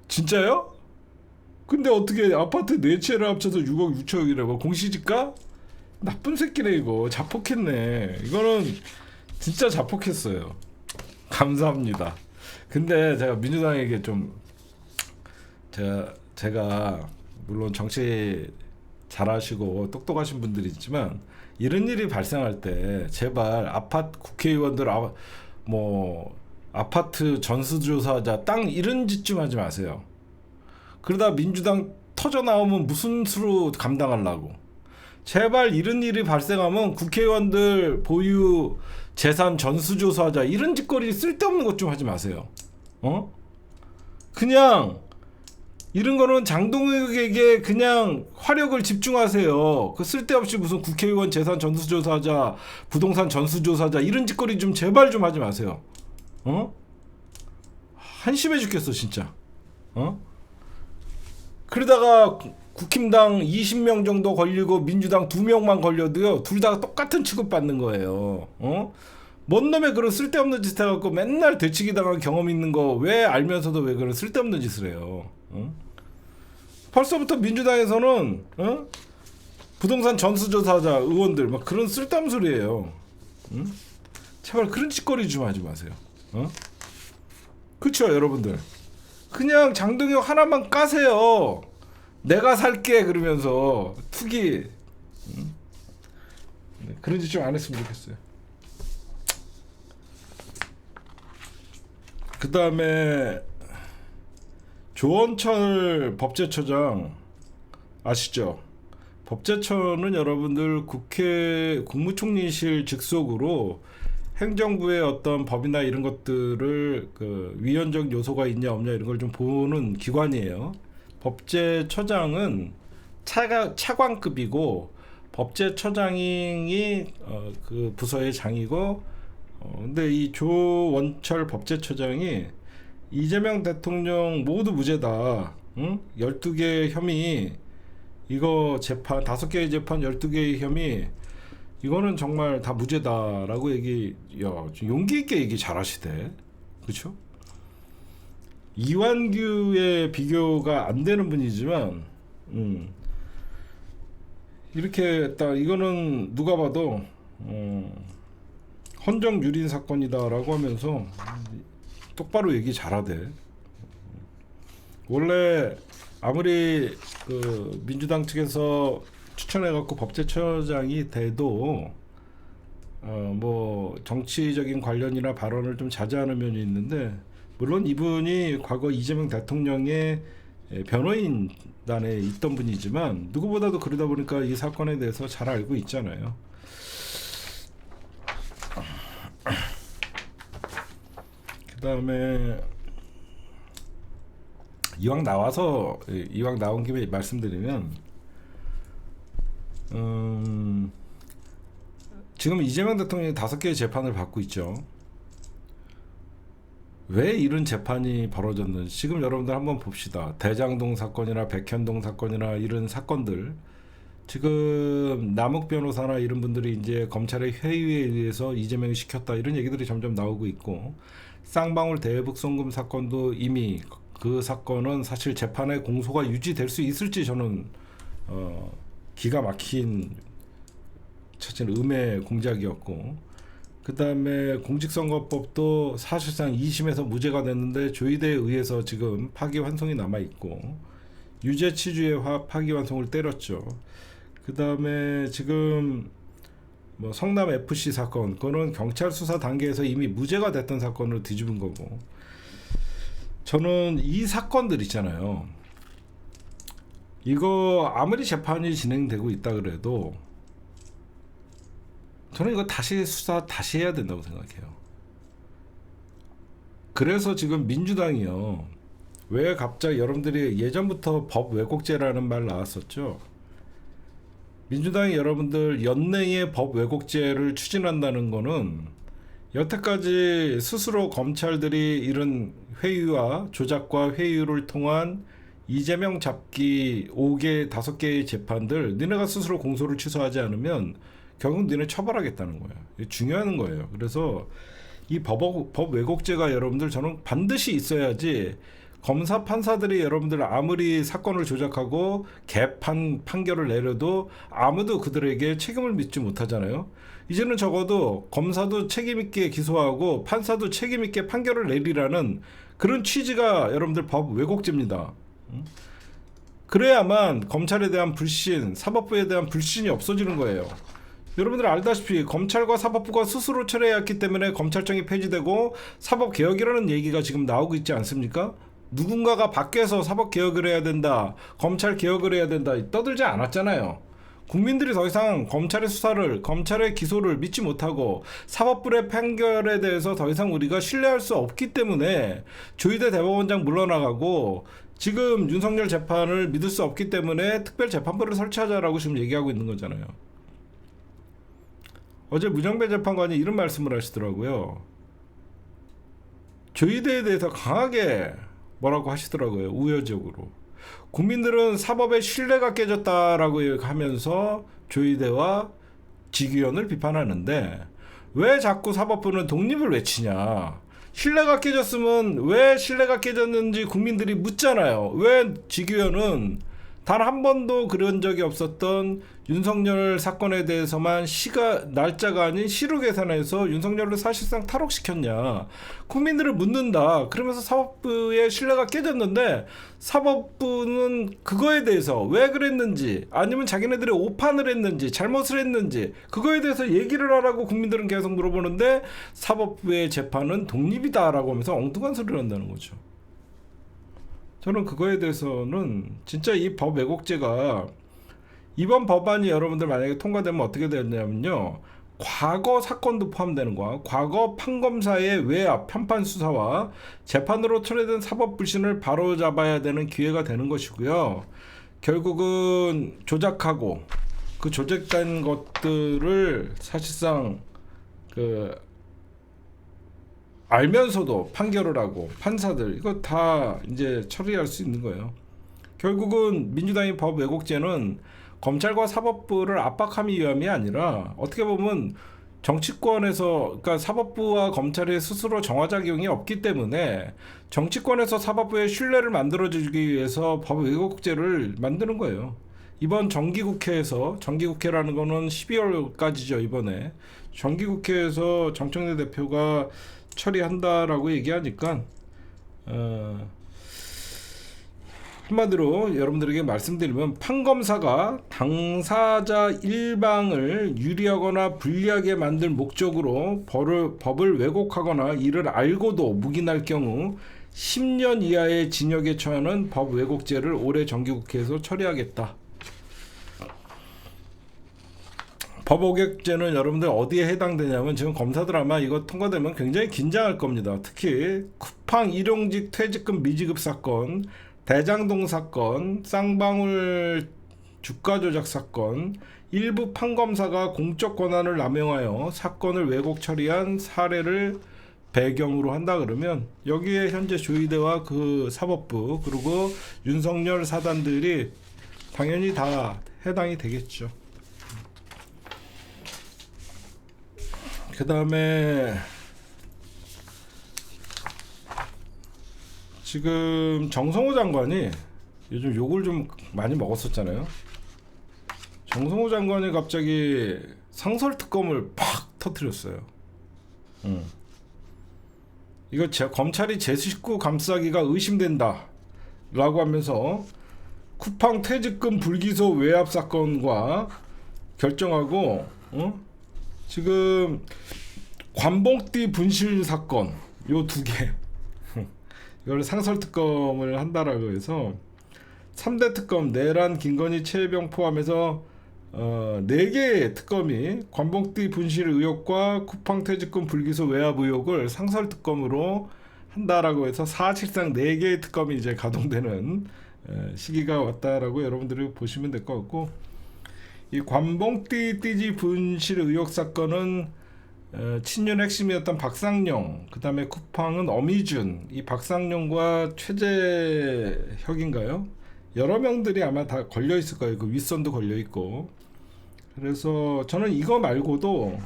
진짜요? 근데 어떻게 아파트 4채를 합쳐서 6억 6천억이라고? 공시지가? 나쁜 새끼네 이거. 자폭했네. 이거는 진짜 자폭했어요. 감사합니다. 근데 제가 민주당에게 좀 제가 물론 정치 잘하시고 똑똑하신 분들이 있지만 이런 일이 발생할 때 제발 아파트 국회의원들 뭐 아파트 전수조사자 땅 이런 짓 좀 하지 마세요. 그러다 민주당 터져 나오면 무슨 수로 감당하려고. 제발 이런 일이 발생하면 국회의원들 보유 재산 전수조사하자 이런 짓거리 쓸데없는 것 좀 하지 마세요. 그냥 이런 거는 장동혁에게 그냥 화력을 집중하세요. 그 쓸데없이 무슨 국회의원 재산 전수조사하자 부동산 전수조사하자 이런 짓거리 좀 제발 좀 하지 마세요. 한심해 죽겠어 진짜. 그러다가 국힘당 20명 정도 걸리고 민주당 2명만 걸려도요 둘 다 똑같은 취급받는 거예요. 뭔 놈의 그런 쓸데없는 짓 해갖고 맨날 되치기 당한 경험 있는 거 왜 알면서도 왜 그런 쓸데없는 짓을 해요. 벌써부터 민주당에서는 부동산 전수조사자 의원들 막 그런 쓸데없는 소리예요. 제발 그런 짓거리 좀 하지 마세요. 그쵸 여러분들. 그냥 장동혁 하나만 까세요. 내가 살게 그러면서 투기. 그런 짓 좀 안 했으면 좋겠어요. 그 다음에 조원철 법제처장 아시죠? 법제처는 여러분들 국무총리실 직속으로 행정부의 어떤 법이나 이런 것들을 그 위헌적 요소가 있냐 없냐 이런 걸 좀 보는 기관이에요. 법제처장은 차관급이고 법제처장이 그 부서의 장이고 근데 이 조원철 법제처장이 이재명 대통령 모두 무죄다. 12개 혐의 이거 재판 5개의 재판 12개의 혐의 이거는 정말 다 무죄다라고 용기 있게 얘기 잘하시대. 그렇죠? 이완규의 비교가 안 되는 분이지만 이렇게 딱 이거는 누가 봐도 헌정 유린 사건이다라고 하면서 똑바로 얘기 잘하대. 원래 아무리 그 민주당 측에서 추천해갖고 법제처장이 돼도 뭐 정치적인 관련이나 발언을 좀 자제하는 면이 있는데 물론 이분이 과거 이재명 대통령의 변호인단에 있던 분이지만 누구보다도 그러다 보니까 이 사건에 대해서 잘 알고 있잖아요. 그 다음에 이왕 나온 김에 말씀드리면 지금 이재명 대통령이 5개의 재판을 받고 있죠. 왜 이런 재판이 벌어졌는지 지금 여러분들 한번 봅시다. 대장동 사건이나 백현동 사건이나 이런 사건들 지금 남욱 변호사나 이런 분들이 이제 검찰의 회유에 의해서 이재명이 시켰다 이런 얘기들이 점점 나오고 있고 쌍방울 대북 송금 사건도 이미 그 사건은 사실 재판에 공소가 유지될 수 있을지 저는 기가 막힌 사실 음해 공작이었고 그 다음에 공직선거법도 사실상 2심에서 무죄가 됐는데 조의대에 의해서 지금 파기환송이 남아있고 유죄치주의 파기환송을 때렸죠. 그 다음에 지금 뭐 성남 FC 사건 그거는 경찰 수사 단계에서 이미 무죄가 됐던 사건으로 뒤집은 거고 저는 이 사건들 있잖아요. 이거 아무리 재판이 진행되고 있다 그래도 저는 이거 수사 다시 해야 된다고 생각해요. 그래서 지금 민주당이요 왜 갑자기 여러분들이 예전부터 법 왜곡죄라는 말 나왔었죠. 민주당이 여러분들 연내에 법 왜곡죄를 추진한다는 거는 여태까지 스스로 검찰들이 이런 회유와 조작과 회유를 통한 이재명 잡기 5개, 5개의 재판들 니네가 스스로 공소를 취소하지 않으면 결국 니네 처벌하겠다는 거예요. 이게 중요한 거예요. 그래서 이 법 왜곡죄가 여러분들 저는 반드시 있어야지 검사 판사들이 여러분들 아무리 사건을 조작하고 판결을 내려도 아무도 그들에게 책임을 묻지 못하잖아요. 이제는 적어도 검사도 책임있게 기소하고 판사도 책임있게 판결을 내리라는 그런 취지가 여러분들 법 왜곡죄입니다. 그래야만 검찰에 대한 불신, 사법부에 대한 불신이 없어지는 거예요. 여러분들 알다시피 검찰과 사법부가 스스로 철회했기 때문에 검찰청이 폐지되고 사법개혁이라는 얘기가 지금 나오고 있지 않습니까? 누군가가 밖에서 사법개혁을 해야 된다, 검찰개혁을 해야 된다 떠들지 않았잖아요. 국민들이 더 이상 검찰의 수사를, 검찰의 기소를 믿지 못하고 사법부의 판결에 대해서 더 이상 우리가 신뢰할 수 없기 때문에 조희대 대법원장 물러나가고 지금 윤석열 재판을 믿을 수 없기 때문에 특별재판부를 설치하자라고 지금 얘기하고 있는 거잖아요. 어제 문영배 재판관이 이런 말씀을 하시더라고요. 조희대에 대해서 강하게 뭐라고 하시더라고요. 우회적으로. 국민들은 사법의 신뢰가 깨졌다라고 하면서 조희대와 직위원을 비판하는데 왜 자꾸 사법부는 독립을 외치냐. 신뢰가 깨졌으면 왜 신뢰가 깨졌는지 국민들이 묻잖아요. 왜 직위원은 단 한 번도 그런 적이 없었던 윤석열 사건에 대해서만 날짜가 아닌 시로 계산해서 윤석열을 사실상 탈옥시켰냐. 국민들을 묻는다. 그러면서 사법부의 신뢰가 깨졌는데 사법부는 그거에 대해서 왜 그랬는지 아니면 자기네들이 오판을 했는지 잘못을 했는지 그거에 대해서 얘기를 하라고 국민들은 계속 물어보는데 사법부의 재판은 독립이다라고 하면서 엉뚱한 소리를 한다는 거죠. 저는 그거에 대해서는 진짜 이 법 왜곡죄가 이번 법안이 여러분들 만약에 통과되면 어떻게 되냐면요. 과거 사건도 포함되는 거야. 과거 판검사의 외압, 편판 수사와 재판으로 철회된 사법 불신을 바로잡아야 되는 기회가 되는 것이고요. 결국은 조작하고 그 조작된 것들을 사실상 알면서도 판결을 하고 판사들 이거 다 이제 처리할 수 있는 거예요. 결국은 민주당의 법 왜곡죄는 검찰과 사법부를 압박함이 위함이 아니라 어떻게 보면 정치권에서 그러니까 사법부와 검찰의 스스로 정화작용이 없기 때문에 정치권에서 사법부의 신뢰를 만들어주기 위해서 법 왜곡죄를 만드는 거예요. 이번 정기국회에서 정기국회라는 거는 12월까지죠. 이번에 정기국회에서 정청래 대표가 처리한다라고 얘기하니까 한마디로 여러분들에게 말씀드리면 판검사가 당사자 일방을 유리하거나 불리하게 만들 목적으로 법을 왜곡하거나 이를 알고도 묵인할 경우 10년 이하의 징역에 처하는 법 왜곡죄를 올해 정기국회에서 처리하겠다. 법 왜곡죄는 여러분들 어디에 해당되냐면 지금 검사들 아마 이거 통과되면 굉장히 긴장할 겁니다. 특히 쿠팡 일용직 퇴직금 미지급 사건, 대장동 사건, 쌍방울 주가 조작 사건, 일부 판검사가 공적 권한을 남용하여 사건을 왜곡 처리한 사례를 배경으로 한다 그러면 여기에 현재 조희대와 그 사법부 그리고 윤석열 사단들이 당연히 다 해당이 되겠죠. 그 다음에 지금 정성호 장관이 요즘 욕을 좀 많이 먹었었잖아요. 정성호 장관이 갑자기 상설특검을 팍 터뜨렸어요. 이거 검찰이 제 식구 감싸기가 의심된다 라고 하면서 쿠팡 퇴직금 불기소 외압 사건과 결정하고 지금 관봉띠 분실 사건 요 두 개 이걸 상설특검을 한다라고 해서 3대 특검 내란 김건희 최혜병 포함해서 4개의 특검이 관봉띠 분실 의혹과 쿠팡 퇴직금 불기소 외압 의혹을 상설특검으로 한다라고 해서 사실상 4개의 특검이 이제 가동되는 시기가 왔다라고 여러분들이 보시면 될 것 같고, 이 관봉띠 띠지 분실 의혹 사건은 친윤 핵심이었던 박상용, 그 다음에 쿠팡은 엄희준, 이 박상용과 최재혁인가요? 여러 명들이 아마 다 걸려 있을 거예요. 그 윗선도 걸려 있고. 그래서 저는 이거 말고도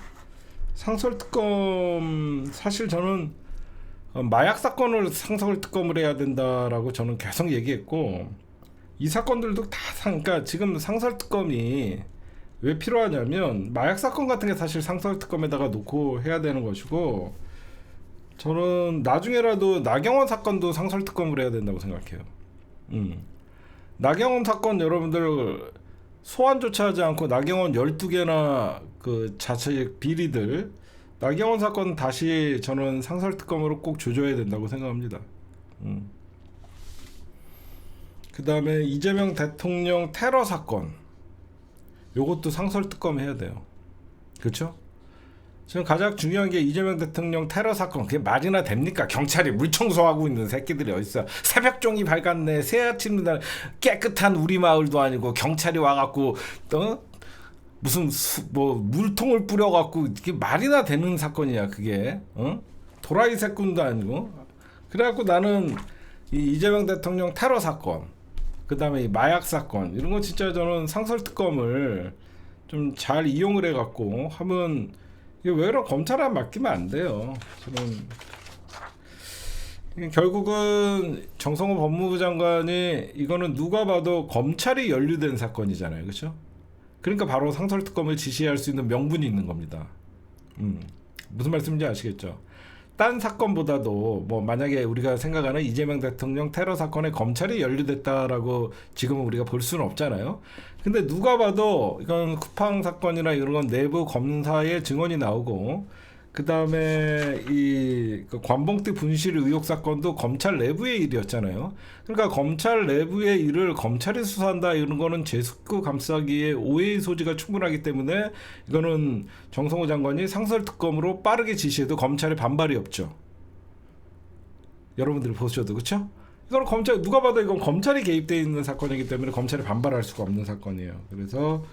상설특검, 사실 저는 마약 사건을 상설특검을 해야 된다라고 저는 계속 얘기했고, 이 사건들도 다 그러니까 지금 상설특검이 왜 필요하냐면 마약 사건 같은 게 사실 상설특검에다가 놓고 해야 되는 것이고, 저는 나중에라도 나경원 사건도 상설특검을 해야 된다고 생각해요. 나경원 사건 여러분들 소환조차 하지 않고 나경원 12개나 그 자체 비리들, 나경원 사건 다시 저는 상설특검으로 꼭 조져야 된다고 생각합니다. 그 다음에 이재명 대통령 테러 사건, 요것도 상설특검 해야 돼요. 그렇죠? 지금 가장 중요한 게 이재명 대통령 테러 사건, 그게 말이나 됩니까? 경찰이 물청소하고 있는 새끼들이 어딨어. 새벽종이 밝았네, 새아침 날 깨끗한 우리 마을도 아니고 경찰이 와갖고 무슨 뭐 물통을 뿌려갖고 이게 말이나 되는 사건이야 그게. 도라이 새꾼도 아니고. 그래갖고 나는 이 이재명 대통령 테러 사건, 그 다음에 이 마약 사건, 이런 거 진짜 저는 상설특검을 좀 잘 이용을 해갖고 하면, 이게 외로 검찰에 맡기면 안 돼요. 저는 결국은 정성호 법무부 장관이, 이거는 누가 봐도 검찰이 연루된 사건이잖아요, 그렇죠? 그러니까 바로 상설특검을 지시할 수 있는 명분이 있는 겁니다. 무슨 말씀인지 아시겠죠? 딴 사건보다도 뭐 만약에 우리가 생각하는 이재명 대통령 테러 사건에 검찰이 연루됐다라고 지금은 우리가 볼 수는 없잖아요. 근데 누가 봐도 이건 쿠팡 사건이나 이런 건 내부 검사의 증언이 나오고, 그 다음에 이 관봉띠 분실 의혹 사건도 검찰 내부의 일이었잖아요. 그러니까 검찰 내부의 일을 검찰이 수사한다, 이런 거는 제 식구 감싸기에 오해의 소지가 충분하기 때문에 이거는 정성호 장관이 상설특검으로 빠르게 지시해도 검찰의 반발이 없죠. 여러분들이 보셔도 그렇죠? 이거는 검찰, 누가 봐도 이건 검찰이 개입되어 있는 사건이기 때문에 검찰이 반발할 수가 없는 사건이에요. 그래서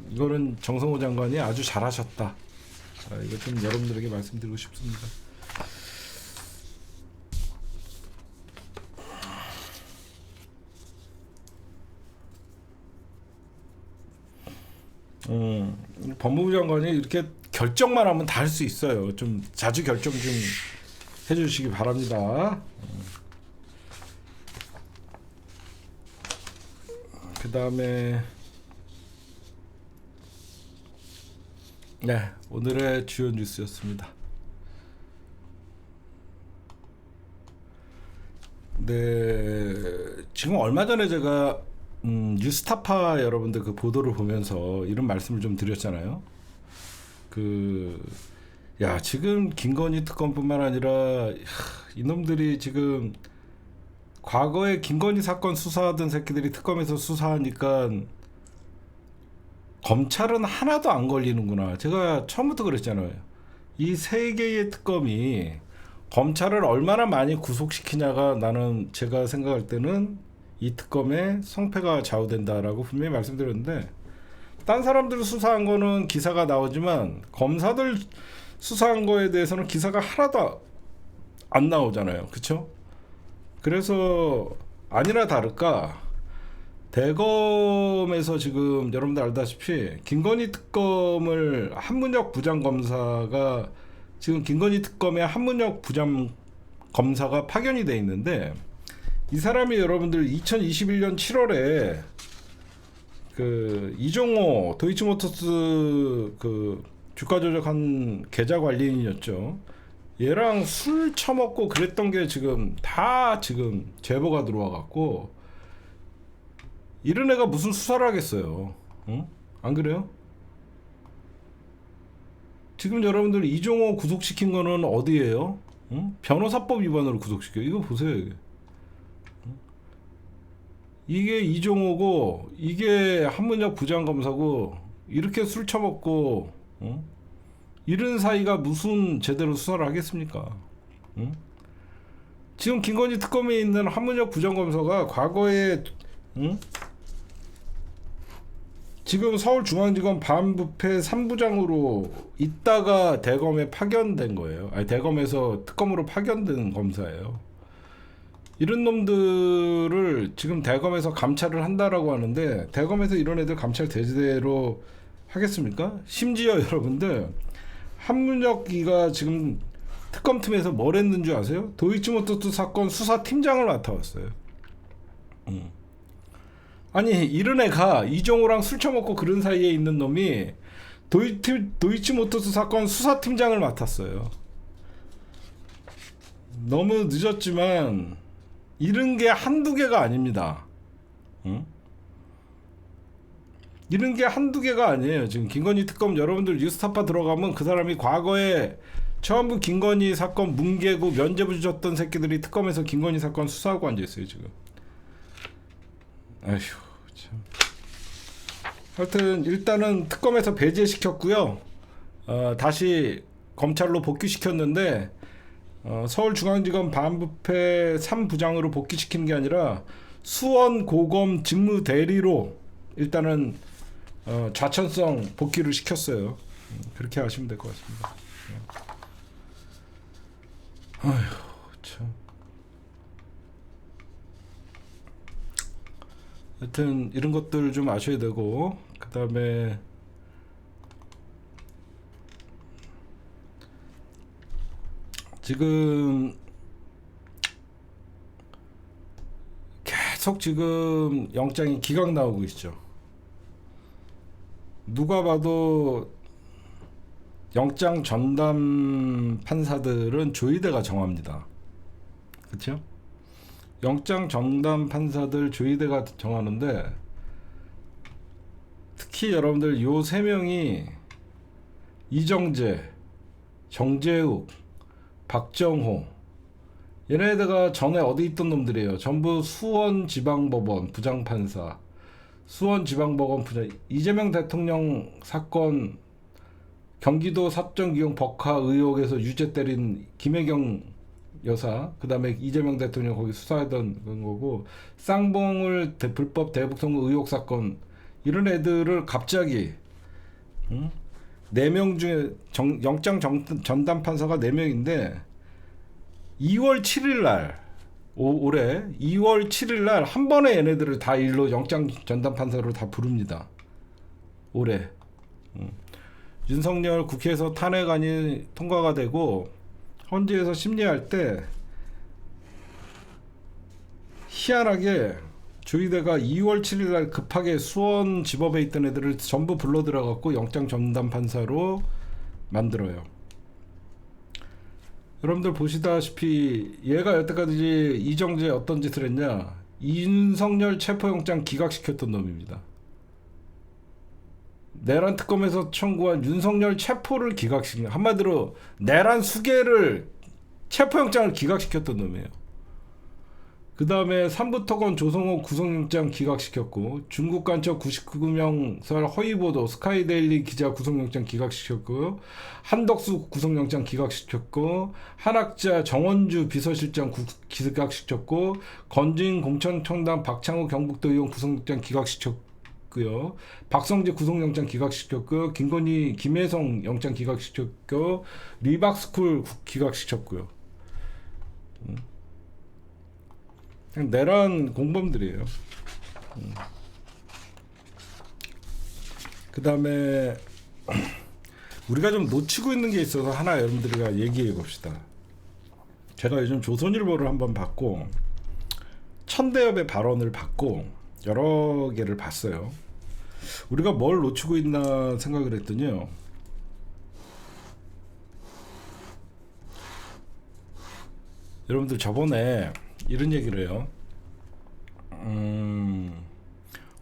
이거는 정성호 장관이 아주 잘하셨다. 이거 좀 여러분들에게 말씀드리고 싶습니다. 법무부 장관이 이렇게 결정만 하면 다 할 수 있어요. 좀 자주 결정 좀 해주시기 바랍니다. 그 다음에 네, 오늘의 주요 뉴스였습니다. 네, 지금 얼마 전에 제가 뉴스타파 여러분들 그 보도를 보면서 이런 말씀을 좀 드렸잖아요. 지금 김건희 특검뿐만 아니라 이놈들이 지금 과거에 김건희 사건 수사하던 새끼들이 특검에서 수사하니까 검찰은 하나도 안 걸리는구나. 제가 처음부터 그랬잖아요. 이 3개의 특검이 검찰을 얼마나 많이 구속시키냐가, 나는 제가 생각할 때는 이 특검의 성패가 좌우된다라고 분명히 말씀드렸는데, 딴 사람들 수사한 거는 기사가 나오지만 검사들 수사한 거에 대해서는 기사가 하나도 안 나오잖아요. 그쵸? 그래서 아니나 다를까 대검에서 지금 여러분들 알다시피 김건희 특검을 한문혁 부장검사가, 지금 김건희 특검에 한문혁 부장검사가 파견이 돼 있는데, 이 사람이 여러분들 2021년 7월에 그 이종호 도이치모터스 그 주가 조작한 계좌 관리인이었죠. 얘랑 술 처먹고 그랬던 게 지금 다 지금 제보가 들어와 갖고, 이런 애가 무슨 수사를 하겠어요. 응? 안 그래요? 지금 여러분들 이종호 구속시킨 거는 어디예요? 응? 변호사법 위반으로 구속시켜요. 이거 보세요. 이게 이종호고 이게 한문혁 부장검사고, 이렇게 술 처먹고 이런 사이가 무슨 제대로 수사를 하겠습니까? 응? 지금 김건희 특검에 있는 한문혁 부장검사가 과거에 응? 지금 서울중앙지검 반부패 3부장으로 있다가 대검에 파견된 거예요. 아니 대검에서 특검으로 파견된 검사예요. 이런 놈들을 지금 대검에서 감찰을 한다라고 하는데 대검에서 이런 애들 감찰 제대로 하겠습니까? 심지어 여러분들 한문혁이가 지금 특검팀에서 뭘 했는 줄 아세요? 도이치모토스 사건 수사팀장을 맡아왔어요. 아니 이런 애가 이종호랑 술 처먹고 그런 사이에 있는 놈이 도이치모토스 사건 수사팀장을 맡았어요. 너무 늦었지만 이런 게 한두 개가 아닙니다. 응? 이런 게 한두 개가 아니에요. 지금 김건희 특검 여러분들 뉴스타파 들어가면 그 사람이 과거에 전부 김건희 사건 뭉개고 면죄부 주셨던 새끼들이 특검에서 김건희 사건 수사하고 앉아있어요 지금. 아휴 참. 하여튼 일단은 특검에서 배제시켰고요. 다시 검찰로 복귀시켰는데 서울중앙지검 반부패 3부장으로 복귀시키는 게 아니라 수원고검 직무대리로 일단은 좌천성 복귀를 시켰어요. 그렇게 하시면 될 것 같습니다. 아휴 참. 하여튼 이런 것들 좀 아셔야 되고, 그 다음에 지금 계속 지금 영장이 기각 나오고 있죠. 누가 봐도 영장 전담 판사들은 조희대가 정합니다. 그렇죠? 영장 전담 판사들 조희대가 정하는데 특히 여러분들 요 세 명이 이정재, 정재욱, 박정호 얘네들가 전에 어디 있던 놈들이에요. 전부 수원지방법원 부장판사, 수원지방법원 부장. 이재명 대통령 사건 경기도 사적이용 법화 의혹에서 유죄 때린 김혜경 여사, 그 다음에 이재명 대통령 거기 수사하던 거고, 쌍봉을 불법 대북송금 의혹 사건, 이런 애들을 갑자기 4명 중에 영장 전담 판사가 4명인데 2월 7일 날 올해 2월 7일 날 한 번에 얘네들을 다 일로 영장 전담 판사로 다 부릅니다. 올해 윤석열 국회에서 탄핵안이 통과가 되고 헌재에서 심리할 때 희한하게 조희대가 2월 7일 날 급하게 수원지법에 있던 애들을 전부 불러 들어갖고 영장 전담 판사로 만들어요. 여러분들 보시다시피 얘가 여태까지 이정재 어떤 짓을 했냐, 윤석열 체포영장 기각시켰던 놈입니다. 내란 특검에서 청구한 윤석열 체포를 기각시킨, 한마디로 내란 수개를 체포영장을 기각시켰던 놈이에요. 그 다음에 삼부토건 조성호 구속영장 기각시켰고, 중국 간첩 99명설 허위보도 스카이데일리 기자 구속영장 기각시켰고요, 한덕수 구속영장 기각시켰고, 한학자 정원주 비서실장 기각시켰고, 건진 공천청당 박창호 경북도 의원 구속영장 기각시켰고요, 박성재 구속영장 기각시켰고요, 김건희 김혜성 영장 기각시켰고, 리박스쿨 기각시켰고요. 그냥 내란 공범들이에요. 그 다음에 우리가 좀 놓치고 있는 게 있어서 하나 여러분들과 얘기해 봅시다. 제가 요즘 조선일보를 한번 봤고 천대엽의 발언을 봤고 여러 개를 봤어요. 우리가 뭘 놓치고 있나 생각을 했더니요, 여러분들 저번에 이런 얘기를 해요.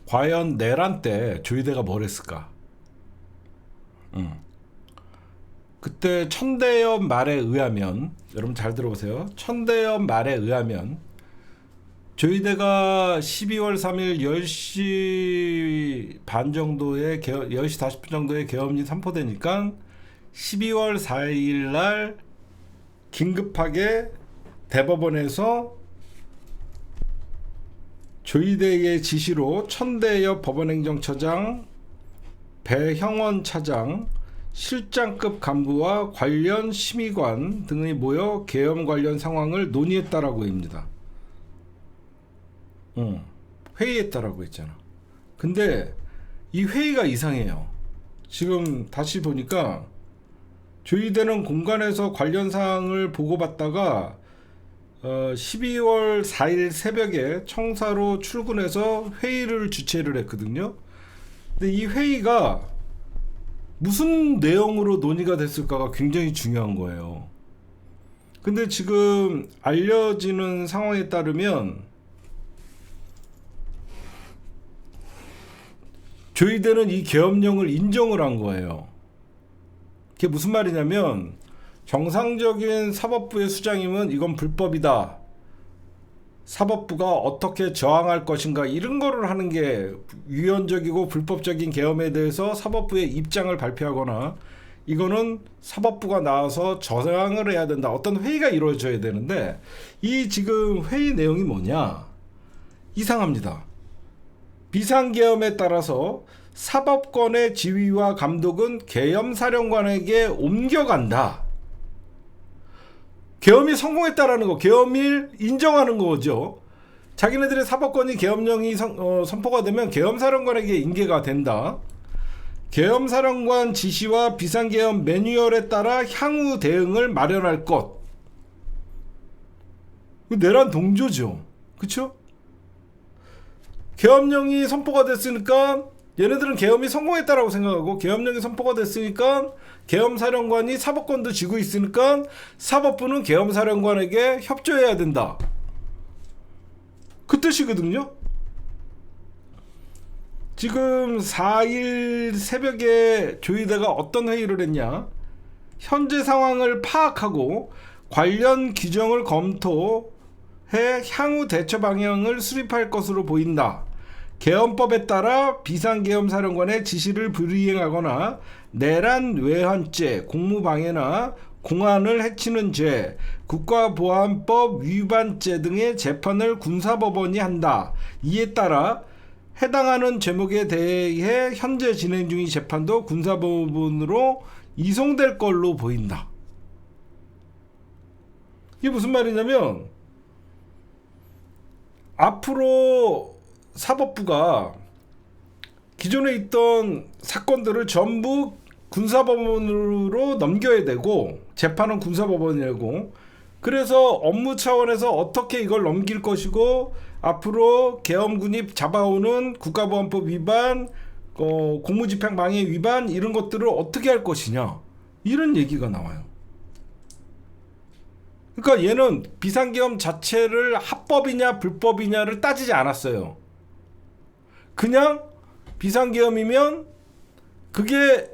과연 내란 때 조희대가 뭘 했을까? 그때 천대엽 말에 의하면, 여러분 잘 들어보세요. 천대엽 말에 의하면 조희대가 12월 3일 10시 반 정도에 10시 40분 정도에 계엄이 선포되니까 12월 4일 날 긴급하게 대법원에서 조희대의 지시로 천대엽 법원행정처장, 배형원 차장, 실장급 간부와 관련 심의관 등이 모여 계엄 관련 상황을 논의했다라고 합니다. 회의했다라고 했잖아. 근데 이 회의가 이상해요. 지금 다시 보니까 조희대는 공간에서 관련 사항을 보고받다가 12월 4일 새벽에 청사로 출근해서 회의를 주최를 했거든요. 근데 이 회의가 무슨 내용으로 논의가 됐을까가 굉장히 중요한 거예요. 근데 지금 알려지는 상황에 따르면 조희대는 이 계엄령을 인정을 한 거예요. 그게 무슨 말이냐면 정상적인 사법부의 수장이면 이건 불법이다, 사법부가 어떻게 저항할 것인가, 이런 거를 하는 게 위헌적이고 불법적인 계엄에 대해서 사법부의 입장을 발표하거나, 이거는 사법부가 나와서 저항을 해야 된다, 어떤 회의가 이루어져야 되는데, 이 지금 회의 내용이 뭐냐, 이상합니다. 비상계엄에 따라서 사법권의 지휘와 감독은 계엄사령관에게 옮겨간다. 계엄이 성공했다라는 거, 계엄을 인정하는 거죠. 자기네들의 사법권이 계엄령이 선포가 되면 계엄사령관에게 인계가 된다. 계엄사령관 지시와 비상계엄 매뉴얼에 따라 향후 대응을 마련할 것. 내란 동조죠. 그쵸? 계엄령이 선포가 됐으니까 얘네들은 계엄이 성공했다라고 생각하고, 계엄령이 선포가 됐으니까 계엄사령관이 사법권도 쥐고 있으니까 사법부는 계엄사령관에게 협조해야 된다, 그 뜻이거든요. 지금 4일 새벽에 조희대가 어떤 회의를 했냐, 현재 상황을 파악하고 관련 규정을 검토해 향후 대처 방향을 수립할 것으로 보인다. 계엄법에 따라 비상계엄사령관의 지시를 불이행하거나 내란 외환죄, 공무방해나 공안을 해치는 죄, 국가보안법 위반죄 등의 재판을 군사법원이 한다. 이에 따라 해당하는 제목에 대해 현재 진행 중인 재판도 군사법원으로 이송될 걸로 보인다. 이게 무슨 말이냐면, 앞으로 사법부가 기존에 있던 사건들을 전부 군사법원으로 넘겨야 되고, 재판은 군사법원이고, 그래서 업무 차원에서 어떻게 이걸 넘길 것이고, 앞으로 계엄군이 잡아오는 국가보안법 위반, 공무집행방해 위반, 이런 것들을 어떻게 할 것이냐, 이런 얘기가 나와요. 그러니까 얘는 비상계엄 자체를 합법이냐 불법이냐를 따지지 않았어요. 그냥 비상계엄이면 그게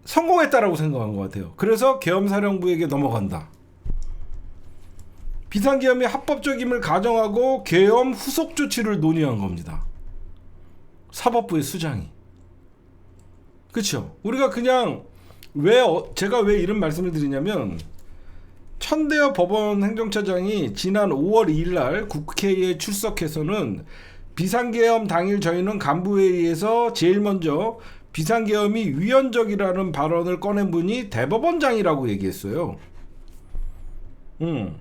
성공했다라고 생각한 것 같아요. 그래서 계엄사령부에게 넘어간다. 비상계엄이 합법적임을 가정하고 계엄 후속 조치를 논의한 겁니다. 사법부의 수장이. 그렇죠? 우리가 그냥 제가 왜 이런 말씀을 드리냐면, 천대엽 법원 행정처장이 지난 5월 2일 날 국회에 출석해서는 비상계엄 당일 저희는 간부회의에서 제일 먼저 비상계엄이 위헌적이라는 발언을 꺼낸 분이 대법원장이라고 얘기했어요. 5월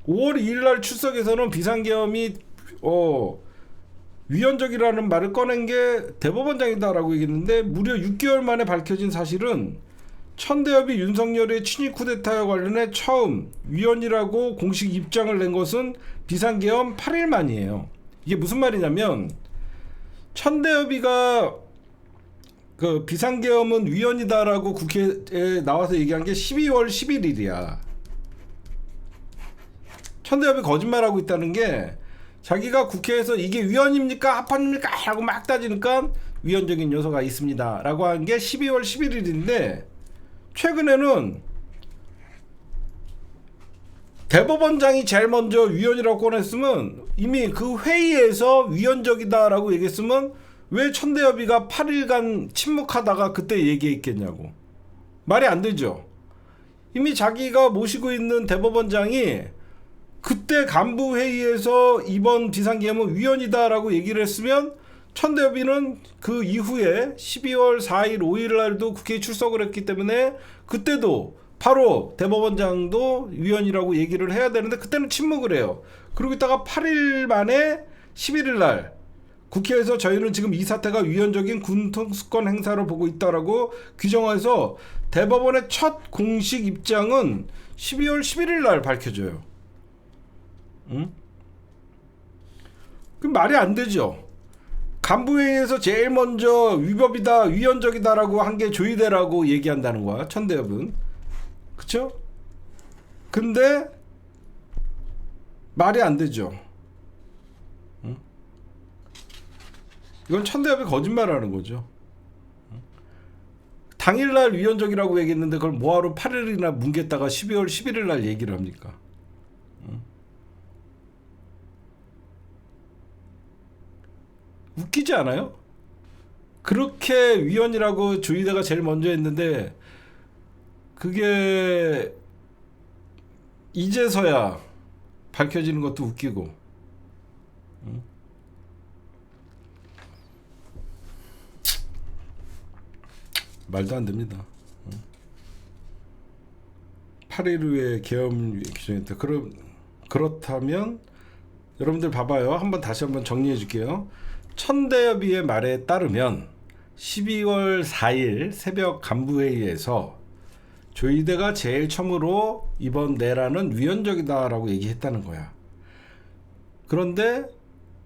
2일 날 출석에서는 비상계엄이 위헌적이라는 말을 꺼낸 게 대법원장이다라고 얘기했는데, 무려 6개월 만에 밝혀진 사실은 천대엽이 윤석열의 친위 쿠데타와 관련해 처음 위헌이라고 공식 입장을 낸 것은 비상계엄 8일 만이에요. 이게 무슨 말이냐면, 천대엽이가 그 비상계엄은 위헌이다라고 국회에 나와서 얘기한 게 12월 11일이야. 천대엽이 거짓말하고 있다는 게, 자기가 국회에서 이게 위헌입니까 합헌입니까 하고 막 따지니까 위헌적인 요소가 있습니다 라고 한 게 12월 11일인데, 최근에는 대법원장이 제일 먼저 위헌이라고 꺼냈으면, 이미 그 회의에서 위헌적이다라고 얘기했으면 왜 천대엽이가 8일간 침묵하다가 그때 얘기했겠냐고. 말이 안 되죠. 이미 자기가 모시고 있는 대법원장이 그때 간부 회의에서 이번 비상계엄은 위헌이다라고 얘기를 했으면 천대엽이는 그 이후에 12월 4일, 5일 날도 국회에 출석을 했기 때문에 그때도 바로 대법원장도 위헌이라고 얘기를 해야 되는데 그때는 침묵을 해요. 그러고 있다가 8일 만에 11일 날 국회에서 저희는 지금 이 사태가 위헌적인 군통수권 행사로 보고 있다라고 규정해서 대법원의 첫 공식 입장은 12월 11일 날 밝혀져요. 응? 그 말이 안 되죠. 간부회의에서 제일 먼저 위법이다, 위헌적이다라고 한 게 조희대라고 얘기한다는 거야, 천대엽은. 그쵸? 근데 말이 안 되죠. 응? 이건 천대엽이 거짓말하는 거죠. 응? 당일날 위헌적이라고 얘기했는데 그걸 뭐하러 8일이나 뭉갰다가 12월 11일 날 얘기를 합니까? 응? 웃기지 않아요? 그렇게 위헌이라고 조희대가 제일 먼저 했는데 그게 이제서야 밝혀지는 것도 웃기고. 응? 말도 안 됩니다. 8일 후에 계엄 규정했다. 그렇다면 여러분들 봐봐요. 다시 한번 정리해 줄게요. 천대엽이의 말에 따르면 12월 4일 새벽 간부회의에서 조희대가 제일 처음으로 이번 내란은 위헌적이다라고 얘기했다는 거야. 그런데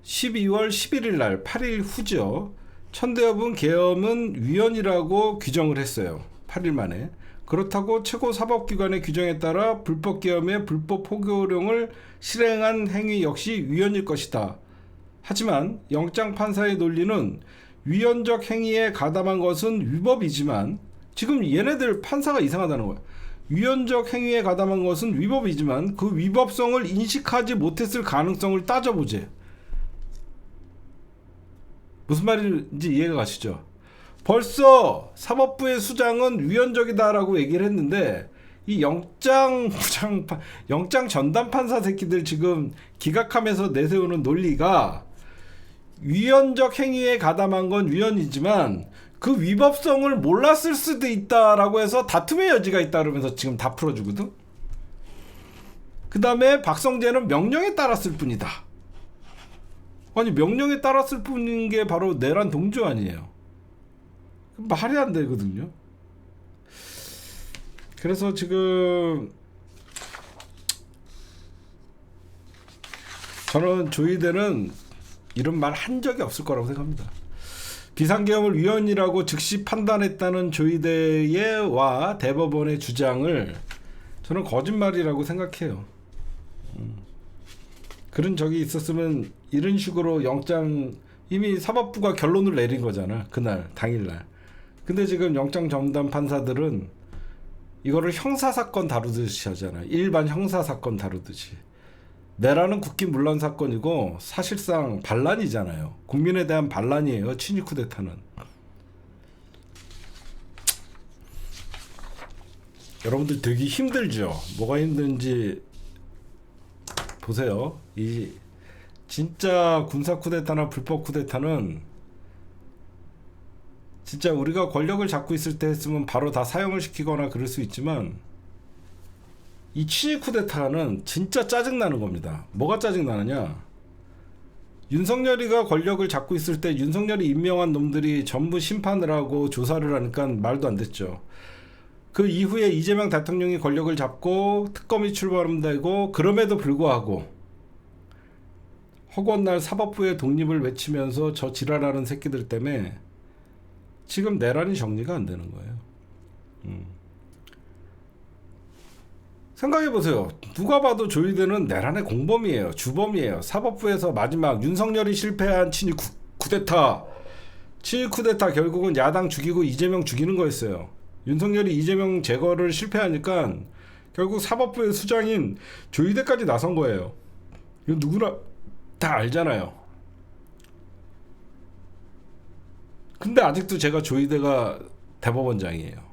12월 11일 날 8일 후죠. 천대엽은 계엄은 위헌이라고 규정을 했어요. 8일 만에. 그렇다고 최고사법기관의 규정에 따라 불법계엄의 불법 포교령을 실행한 행위 역시 위헌일 것이다. 하지만 영장판사의 논리는 위헌적 행위에 가담한 것은 위법이지만 지금 얘네들 판사가 이상하다는 거야. 위헌적 행위에 가담한 것은 위법이지만 그 위법성을 인식하지 못했을 가능성을 따져보재. 무슨 말인지 이해가 가시죠? 벌써 사법부의 수장은 위헌적이다라고 얘기를 했는데 이 영장 전담 판사 새끼들 지금 기각하면서 내세우는 논리가 위헌적 행위에 가담한 건 위헌이지만 그 위법성을 몰랐을 수도 있다라고 해서 다툼의 여지가 있다 그러면서 지금 다 풀어주거든. 그 다음에 박성재는 명령에 따랐을 뿐이다. 아니 명령에 따랐을 뿐인 게 바로 내란 동조 아니에요. 말이 안 되거든요. 그래서 지금 저는 조희대는 이런 말 한 적이 없을 거라고 생각합니다. 비상계엄을 위헌이라고 즉시 판단했다는 조희대와 대법원의 주장을 저는 거짓말이라고 생각해요. 그런 적이 있었으면 이런 식으로 영장 이미 사법부가 결론을 내린 거잖아. 그날 당일날. 근데 지금 영장 전담 판사들은 이거를 형사사건 다루듯이 하잖아. 일반 형사사건 다루듯이. 내란은 국기 문란 사건이고 사실상 반란이잖아요. 국민에 대한 반란이에요. 친위 쿠데타는. 여러분들 되게 힘들죠. 뭐가 힘든지 보세요. 이 진짜 군사 쿠데타나 불법 쿠데타는 진짜 우리가 권력을 잡고 있을 때 했으면 바로 다 사형을 시키거나 그럴 수 있지만 이 친위 쿠데타는 진짜 짜증나는 겁니다. 뭐가 짜증나느냐? 윤석열이가 권력을 잡고 있을 때 윤석열이 임명한 놈들이 전부 심판을 하고 조사를 하니까 말도 안 됐죠. 그 이후에 이재명 대통령이 권력을 잡고 특검이 출범되고 그럼에도 불구하고 허구한 사법부의 독립을 외치면서 저 지랄하는 새끼들 때문에 지금 내란이 정리가 안 되는 거예요. 생각해보세요. 누가 봐도 조희대는 내란의 공범이에요. 주범이에요. 사법부에서 마지막 윤석열이 실패한 친위 쿠데타 결국은 야당 죽이고 이재명 죽이는 거였어요. 윤석열이 이재명 제거를 실패하니까 결국 사법부의 수장인 조희대까지 나선 거예요. 이건 누구나 다 알잖아요. 근데 아직도 제가 조희대가 대법원장이에요.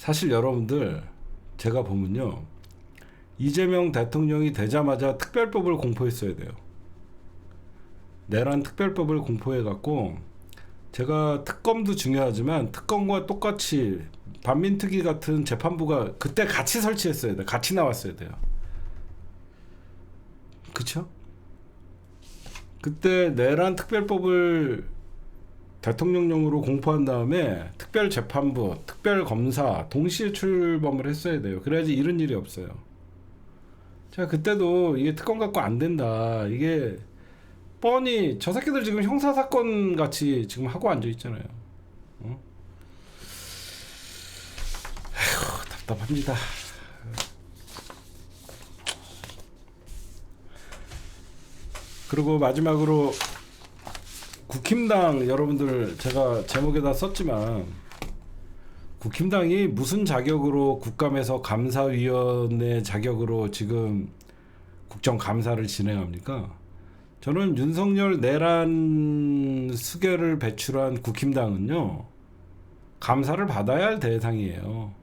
사실 여러분들 제가 보면요, 이재명 대통령이 되자마자 특별법을 공포했어야 돼요. 내란 특별법을 공포해갖고, 제가 특검도 중요하지만 특검과 똑같이 반민특위 같은 재판부가 그때 같이 설치했어야 돼요. 같이 나왔어야 돼요. 그쵸? 그때 내란 특별법을 대통령령으로 공포한 다음에 특별재판부, 특별검사 동시에 출범을 했어야 돼요. 그래야지 이런 일이 없어요. 제가 그때도 이게 특검 갖고 안 된다, 이게 뻔히 저 새끼들 지금 형사사건 같이 지금 하고 앉아 있잖아요. 어? 에휴, 답답합니다. 그리고 마지막으로 국힘당 여러분들, 제가 제목에다 썼지만 국힘당이 무슨 자격으로 국감에서 감사위원회 자격으로 지금 국정감사를 진행합니까? 저는 윤석열 내란 수개를 배출한 국힘당은요, 감사를 받아야 할 대상이에요.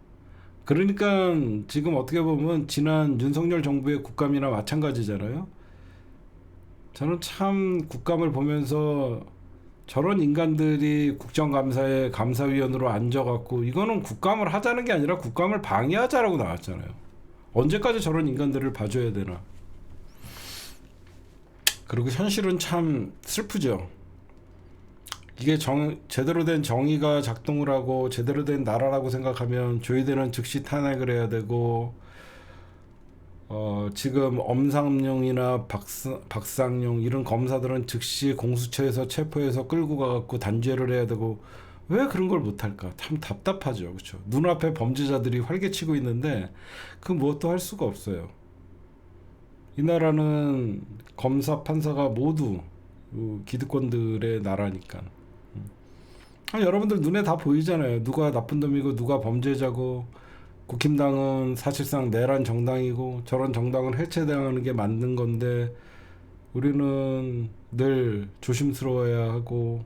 그러니까 지금 어떻게 보면 지난 윤석열 정부의 국감이나 마찬가지잖아요. 저는 참 국감을 보면서 저런 인간들이 국정감사에 감사위원으로 앉아갖고, 이거는 국감을 하자는 게 아니라 국감을 방해하자라고 나왔잖아요. 언제까지 저런 인간들을 봐줘야 되나. 그리고 현실은 참 슬프죠. 이게 제대로 된 정의가 작동을 하고 제대로 된 나라라고 생각하면 조희대는 즉시 탄핵을 해야 되고, 지금 엄상용이나 박상용 이런 검사들은 즉시 공수처에서 체포해서 끌고 가갖고 단죄를 해야 되고, 왜 그런 걸 못할까? 참 답답하죠. 그렇죠? 눈앞에 범죄자들이 활개치고 있는데 그 무엇도 할 수가 없어요. 이 나라는 검사, 판사가 모두 기득권들의 나라니까. 여러분들 눈에 다 보이잖아요. 누가 나쁜 놈이고 누가 범죄자고. 국힘당은 사실상 내란 정당이고 저런 정당을 해체당하는 게 맞는 건데, 우리는 늘 조심스러워야 하고,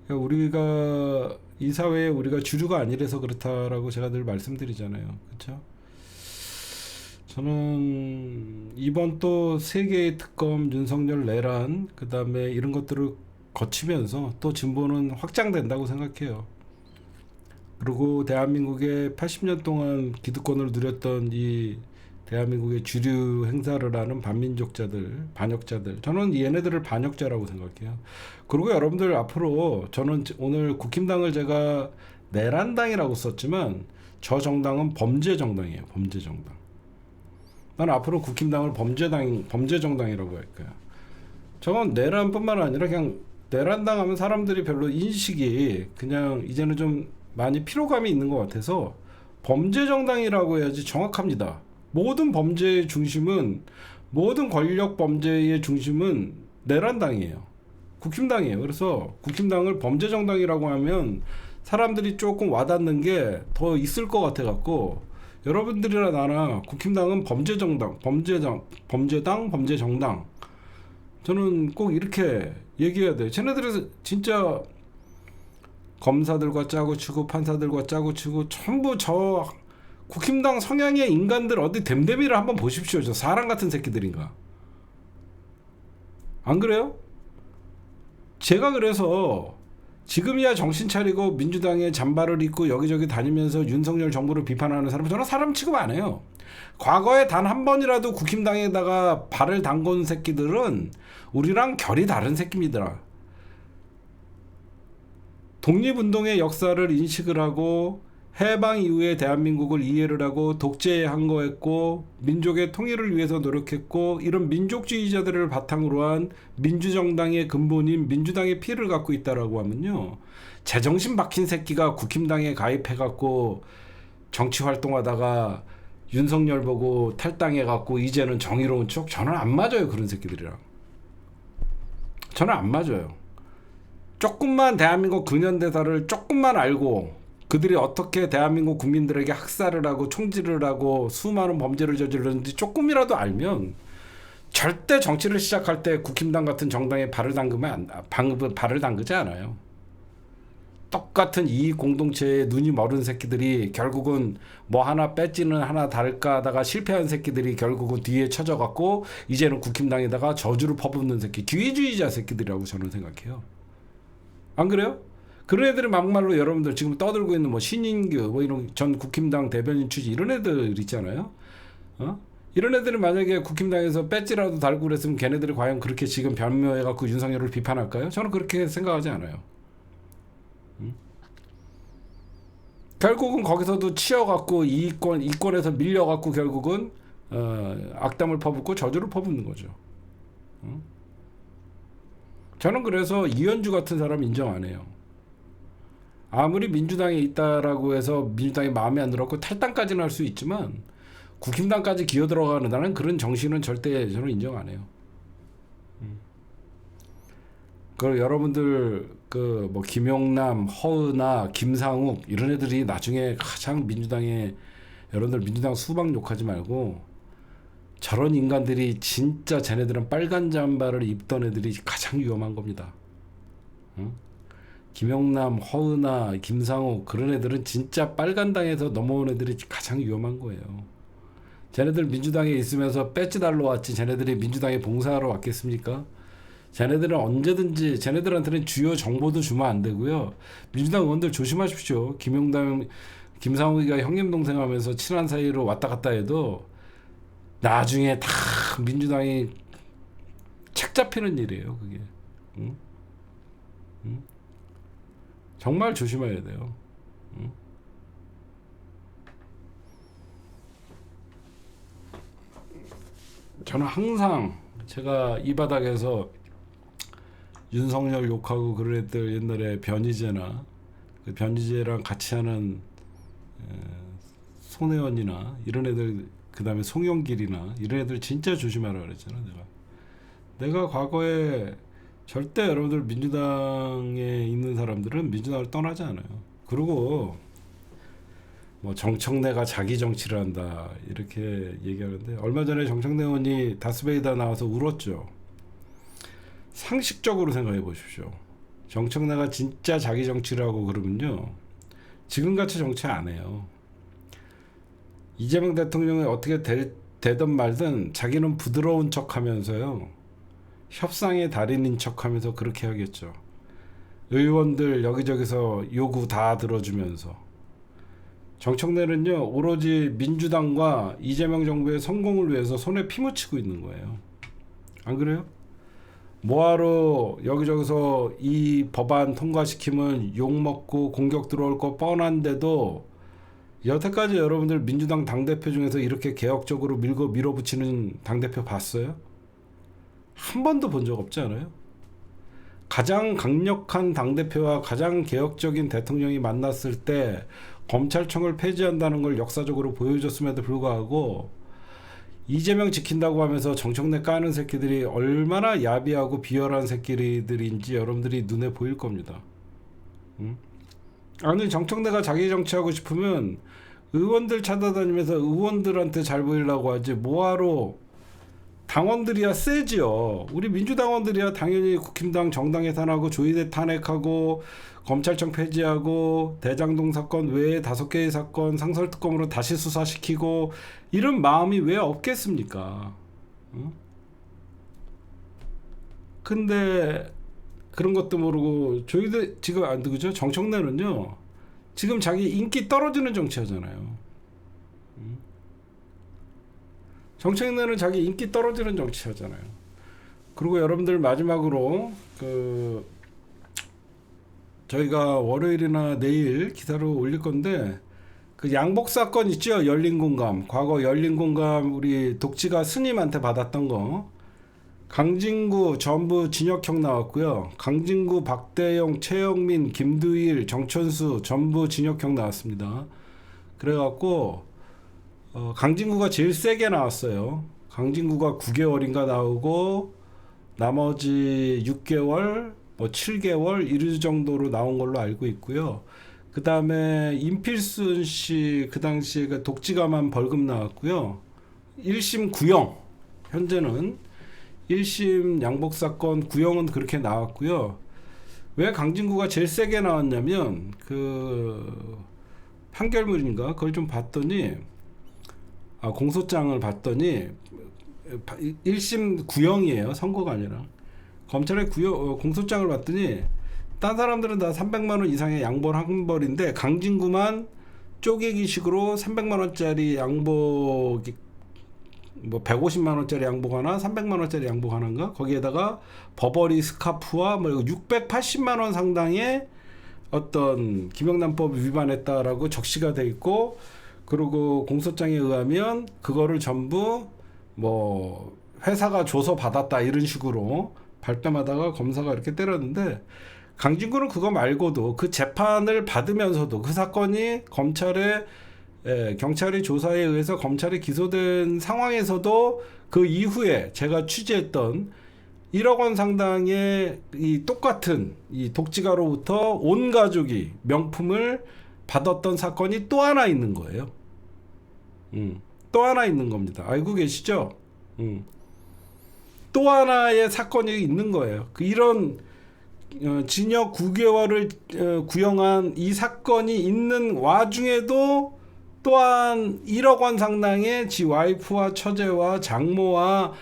우리가 이 사회에 우리가 주류가 아니라서 그렇다라고 제가 늘 말씀드리잖아요. 그렇죠? 저는 이번 또 세계의 특검, 윤석열 내란, 그 다음에 이런 것들을 거치면서 또 진보는 확장된다고 생각해요. 그리고 대한민국의 80년 동안 기득권을 누렸던 이 대한민국의 주류 행사를 하는 반민족자들, 반역자들, 저는 얘네들을 반역자라고 생각해요. 그리고 여러분들 앞으로, 저는 오늘 국힘당을 제가 내란당이라고 썼지만 저 정당은 범죄 정당이에요. 범죄 정당. 나는 앞으로 국힘당을 범죄 정당이라고 할 거야. 저건 내란뿐만 아니라 그냥 내란당 하면 사람들이 별로 인식이 그냥 이제는 좀 많이 피로감이 있는 것 같아서 범죄 정당이라고 해야지 정확합니다. 모든 범죄의 중심은, 모든 권력 범죄의 중심은 내란당이에요. 국힘당이에요. 그래서 국힘당을 범죄 정당이라고 하면 사람들이 조금 와닿는 게 더 있을 것 같아 갖고, 여러분들이나 나나 국힘당은 범죄 정당, 범죄 정당. 저는 꼭 이렇게 얘기해야 돼요. 쟤네들이 진짜 검사들과 짜고 치고 판사들과 짜고 치고 전부 저 국힘당 성향의 인간들 어디 댐댐이를 한번 보십시오. 저 사람 같은 새끼들인가. 안 그래요? 제가 그래서 지금이야 정신 차리고 민주당의 잠바를 입고 여기저기 다니면서 윤석열 정부를 비판하는 사람, 저는 사람 취급 안 해요. 과거에 단 한 번이라도 국힘당에다가 발을 담근 새끼들은 우리랑 결이 다른 새끼입니다. 독립운동의 역사를 인식을 하고 해방 이후에 대한민국을 이해를 하고 독재항거했고 민족의 통일을 위해서 노력했고, 이런 민족주의자들을 바탕으로 한 민주정당의 근본인 민주당의 피를 갖고 있다라고 하면요, 제정신 박힌 새끼가 국힘당에 가입해갖고 정치활동하다가 윤석열 보고 탈당해갖고 이제는 정의로운 척, 저는 안 맞아요. 그런 새끼들이랑 저는 안 맞아요. 조금만 대한민국 근현대사를 조금만 알고, 그들이 어떻게 대한민국 국민들에게 학살을 하고 총질을 하고 수많은 범죄를 저질렀는지 조금이라도 알면 절대 정치를 시작할 때 국힘당 같은 정당에 발을 담그지 않아요. 똑같은 이익 공동체에 눈이 멀은 새끼들이 결국은 뭐 하나 뺏지는 하나 다를까 하다가 실패한 새끼들이 결국은 뒤에 쳐져갖고 이제는 국힘당에다가 저주를 퍼붓는 새끼, 기회주의자 새끼들이라고 저는 생각해요. 안 그래요? 그런 애들이 막말로 여러분들 지금 떠들고 있는 뭐 신인규 뭐 이런 전 국힘당 대변인 취지 이런 애들 있잖아요. 이런 애들이 만약에 국힘당에서 배지라도 달고 그랬으면 걔네들이 과연 그렇게 지금 변모해갖고 윤석열을 비판할까요? 저는 그렇게 생각하지 않아요. 결국은 거기서도 치여갖고 이권에서 밀려갖고 결국은 악담을 퍼붓고 저주를 퍼붓는 거죠. 저는 그래서 이현주 같은 사람 인정 안 해요. 아무리 민주당에 있다라고 해서 민주당이 마음에 안 들었고 탈당까지는 할 수 있지만 국힘당까지 기어 들어가는 그런 정신은 절대 저는 인정 안 해요. 그 여러분들 그 뭐 김용남, 허은하, 김상욱 이런 애들이 나중에 가장 민주당에 여러분들 민주당 수박 욕하지 말고 저런 인간들이 진짜 쟤네들은 빨간 잠바를 입던 애들이 가장 위험한 겁니다. 응? 김용남, 허은하, 김상욱 그런 애들은 진짜 빨간당에서 넘어온 애들이 가장 위험한 거예요. 쟤네들 민주당에 있으면서 배지 달러 왔지 쟤네들이 민주당에 봉사하러 왔겠습니까? 쟤네들은 언제든지 쟤네들한테는 주요 정보도 주면 안 되고요. 민주당 의원들 조심하십시오. 김용남, 김상욱이가 형님 동생 하면서 친한 사이로 왔다 갔다 해도 나중에 다 민주당이 책 잡히는 일이에요. 그게. 응? 응? 정말 조심해야 돼요. 응? 저는 항상 제가 이 바닥에서 윤석열 욕하고 그런 애들 옛날에 변희재나 그 변희재랑 같이 하는 손혜원이나 이런 애들 그 다음에 송영길이나 이런 애들 진짜 조심하라 그랬잖아. 내가 과거에 절대 여러분들 민주당에 있는 사람들은 민주당을 떠나지 않아요. 그리고 뭐 정청래가 자기 정치를 한다 이렇게 얘기하는데 얼마 전에 정청래 의원이 다스베이다 나와서 울었죠. 상식적으로 생각해 보십시오. 정청래가 진짜 자기 정치를 하고 그러면요 지금같이 정치 안 해요. 이재명 대통령이 어떻게 되든 말든 자기는 부드러운 척하면서요 협상의 달인인 척하면서 그렇게 하겠죠. 의원들 여기저기서 요구 다 들어주면서. 정청래는요 오로지 민주당과 이재명 정부의 성공을 위해서 손에 피 묻히고 있는 거예요. 안 그래요? 뭐하러 여기저기서 이 법안 통과시키면 욕먹고 공격 들어올 거 뻔한데도 여태까지 여러분들 민주당 당대표 중에서 이렇게 개혁적으로 밀어붙이는 당대표 봤어요? 한 번도 본 적 없지 않아요? 가장 강력한 당대표와 가장 개혁적인 대통령이 만났을 때 검찰청을 폐지한다는 걸 역사적으로 보여줬음에도 불구하고 이재명 지킨다고 하면서 정청래 까는 새끼들이 얼마나 야비하고 비열한 새끼들인지 여러분들이 눈에 보일 겁니다. 응? 아니 정청래가 자기 정치하고 싶으면 의원들 찾아다니면서 의원들한테 잘 보이려고 하지 뭐하러 당원들이야 세지요. 우리 민주당원들이야 당연히 국힘당 정당 해산하고 조희대 탄핵하고 검찰청 폐지하고 대장동 사건 외에 5개의 사건 상설특검으로 다시 수사시키고 이런 마음이 왜 없겠습니까? 응? 근데 그런 것도 모르고 조희대 지금 안 그죠? 정청래는요 지금 자기 인기 떨어지는 정치하잖아요. 정청래는 자기 인기 떨어지는 정치하잖아요. 그리고 여러분들 마지막으로 그 저희가 월요일이나 내일 기사를 올릴 건데 그 양복 사건 있죠. 열린공감 과거 열린공감 우리 독지가 스님한테 받았던 거 강진구 전부 진역형 나왔고요. 강진구 박대영 최영민 김두일 정천수 전부 진역형 나왔습니다. 그래갖고 강진구가 제일 세게 나왔어요. 강진구가 9개월인가 나오고 나머지 6개월, 뭐 7개월 이르 정도로 나온 걸로 알고 있고요. 그 다음에 임필순 씨 그 당시에 그 독지가만 벌금 나왔고요. 1심 구형 현재는 1심 양복 사건 구형은 그렇게 나왔고요. 왜 강진구가 제일 세게 나왔냐면 그 판결문인가 그걸 좀 봤더니 공소장을 봤더니 1심 구형이에요. 선고가 아니라. 검찰의 공소장을 봤더니 딴 사람들은 다 300만 원 이상의 양벌 항벌인데 강진구만 쪼개기식으로 300만 원짜리 양복 뭐 150만 원짜리 양복 하나, 300만 원짜리 양복 하나인가? 거기에다가 버버리 스카프와 뭐 680만 원 상당의 어떤 김영란법 위반했다라고 적시가 돼 있고, 그리고 공소장에 의하면 그거를 전부 뭐 회사가 줘서 받았다 이런 식으로 발뺌하다가 검사가 이렇게 때렸는데, 강진구는 그거 말고도 그 재판을 받으면서도 그 사건이 경찰의 조사에 의해서 검찰에 기소된 상황에서도 그 이후에 제가 취재했던 1억 원 상당의 이 똑같은 이 독지가로부터 온 가족이 명품을 받았던 사건이 또 하나 있는 거예요. 또 하나 있는 겁니다. 알고 계시죠? 또 하나의 사건이 있는 거예요. 이런 징역 9개월을 구형한 이 사건이 있는 와중에도 또한 1억 원 상당의 지 와이프와 처제와 장모와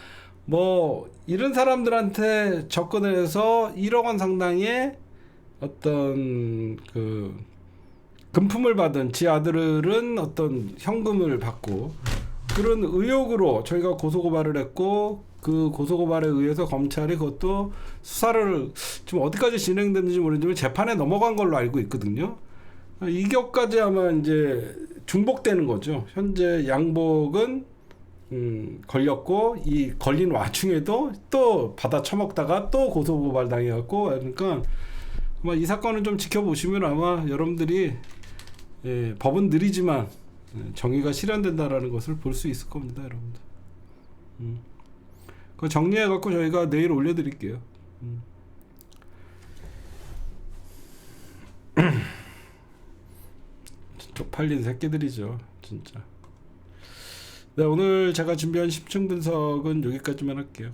뭐 이런 사람들한테 접근을 해서 1억 원 상당의 어떤 그 금품을 받은 지 아들은 어떤 현금을 받고, 그런 의혹으로 저희가 고소고발을 했고, 그 고소고발에 의해서 검찰이 그것도 수사를 지금 어디까지 진행됐는지 모르지만 재판에 넘어간 걸로 알고 있거든요. 이격까지 아마 이제 중복되는 거죠. 현재 양복은 걸렸고, 이 걸린 와중에도 또 받아 처먹다가 또 고소고발 당해갖고, 그러니까 아마 이 사건을 좀 지켜보시면 아마 여러분들이 법은 느리지만 정의가 실현된다라는 것을 볼 수 있을 겁니다, 여러분들. 그거 정리해갖고 저희가 내일 올려드릴게요. 쪽팔린 새끼들이죠, 진짜. 네, 오늘 제가 준비한 심층 분석은 여기까지만 할게요.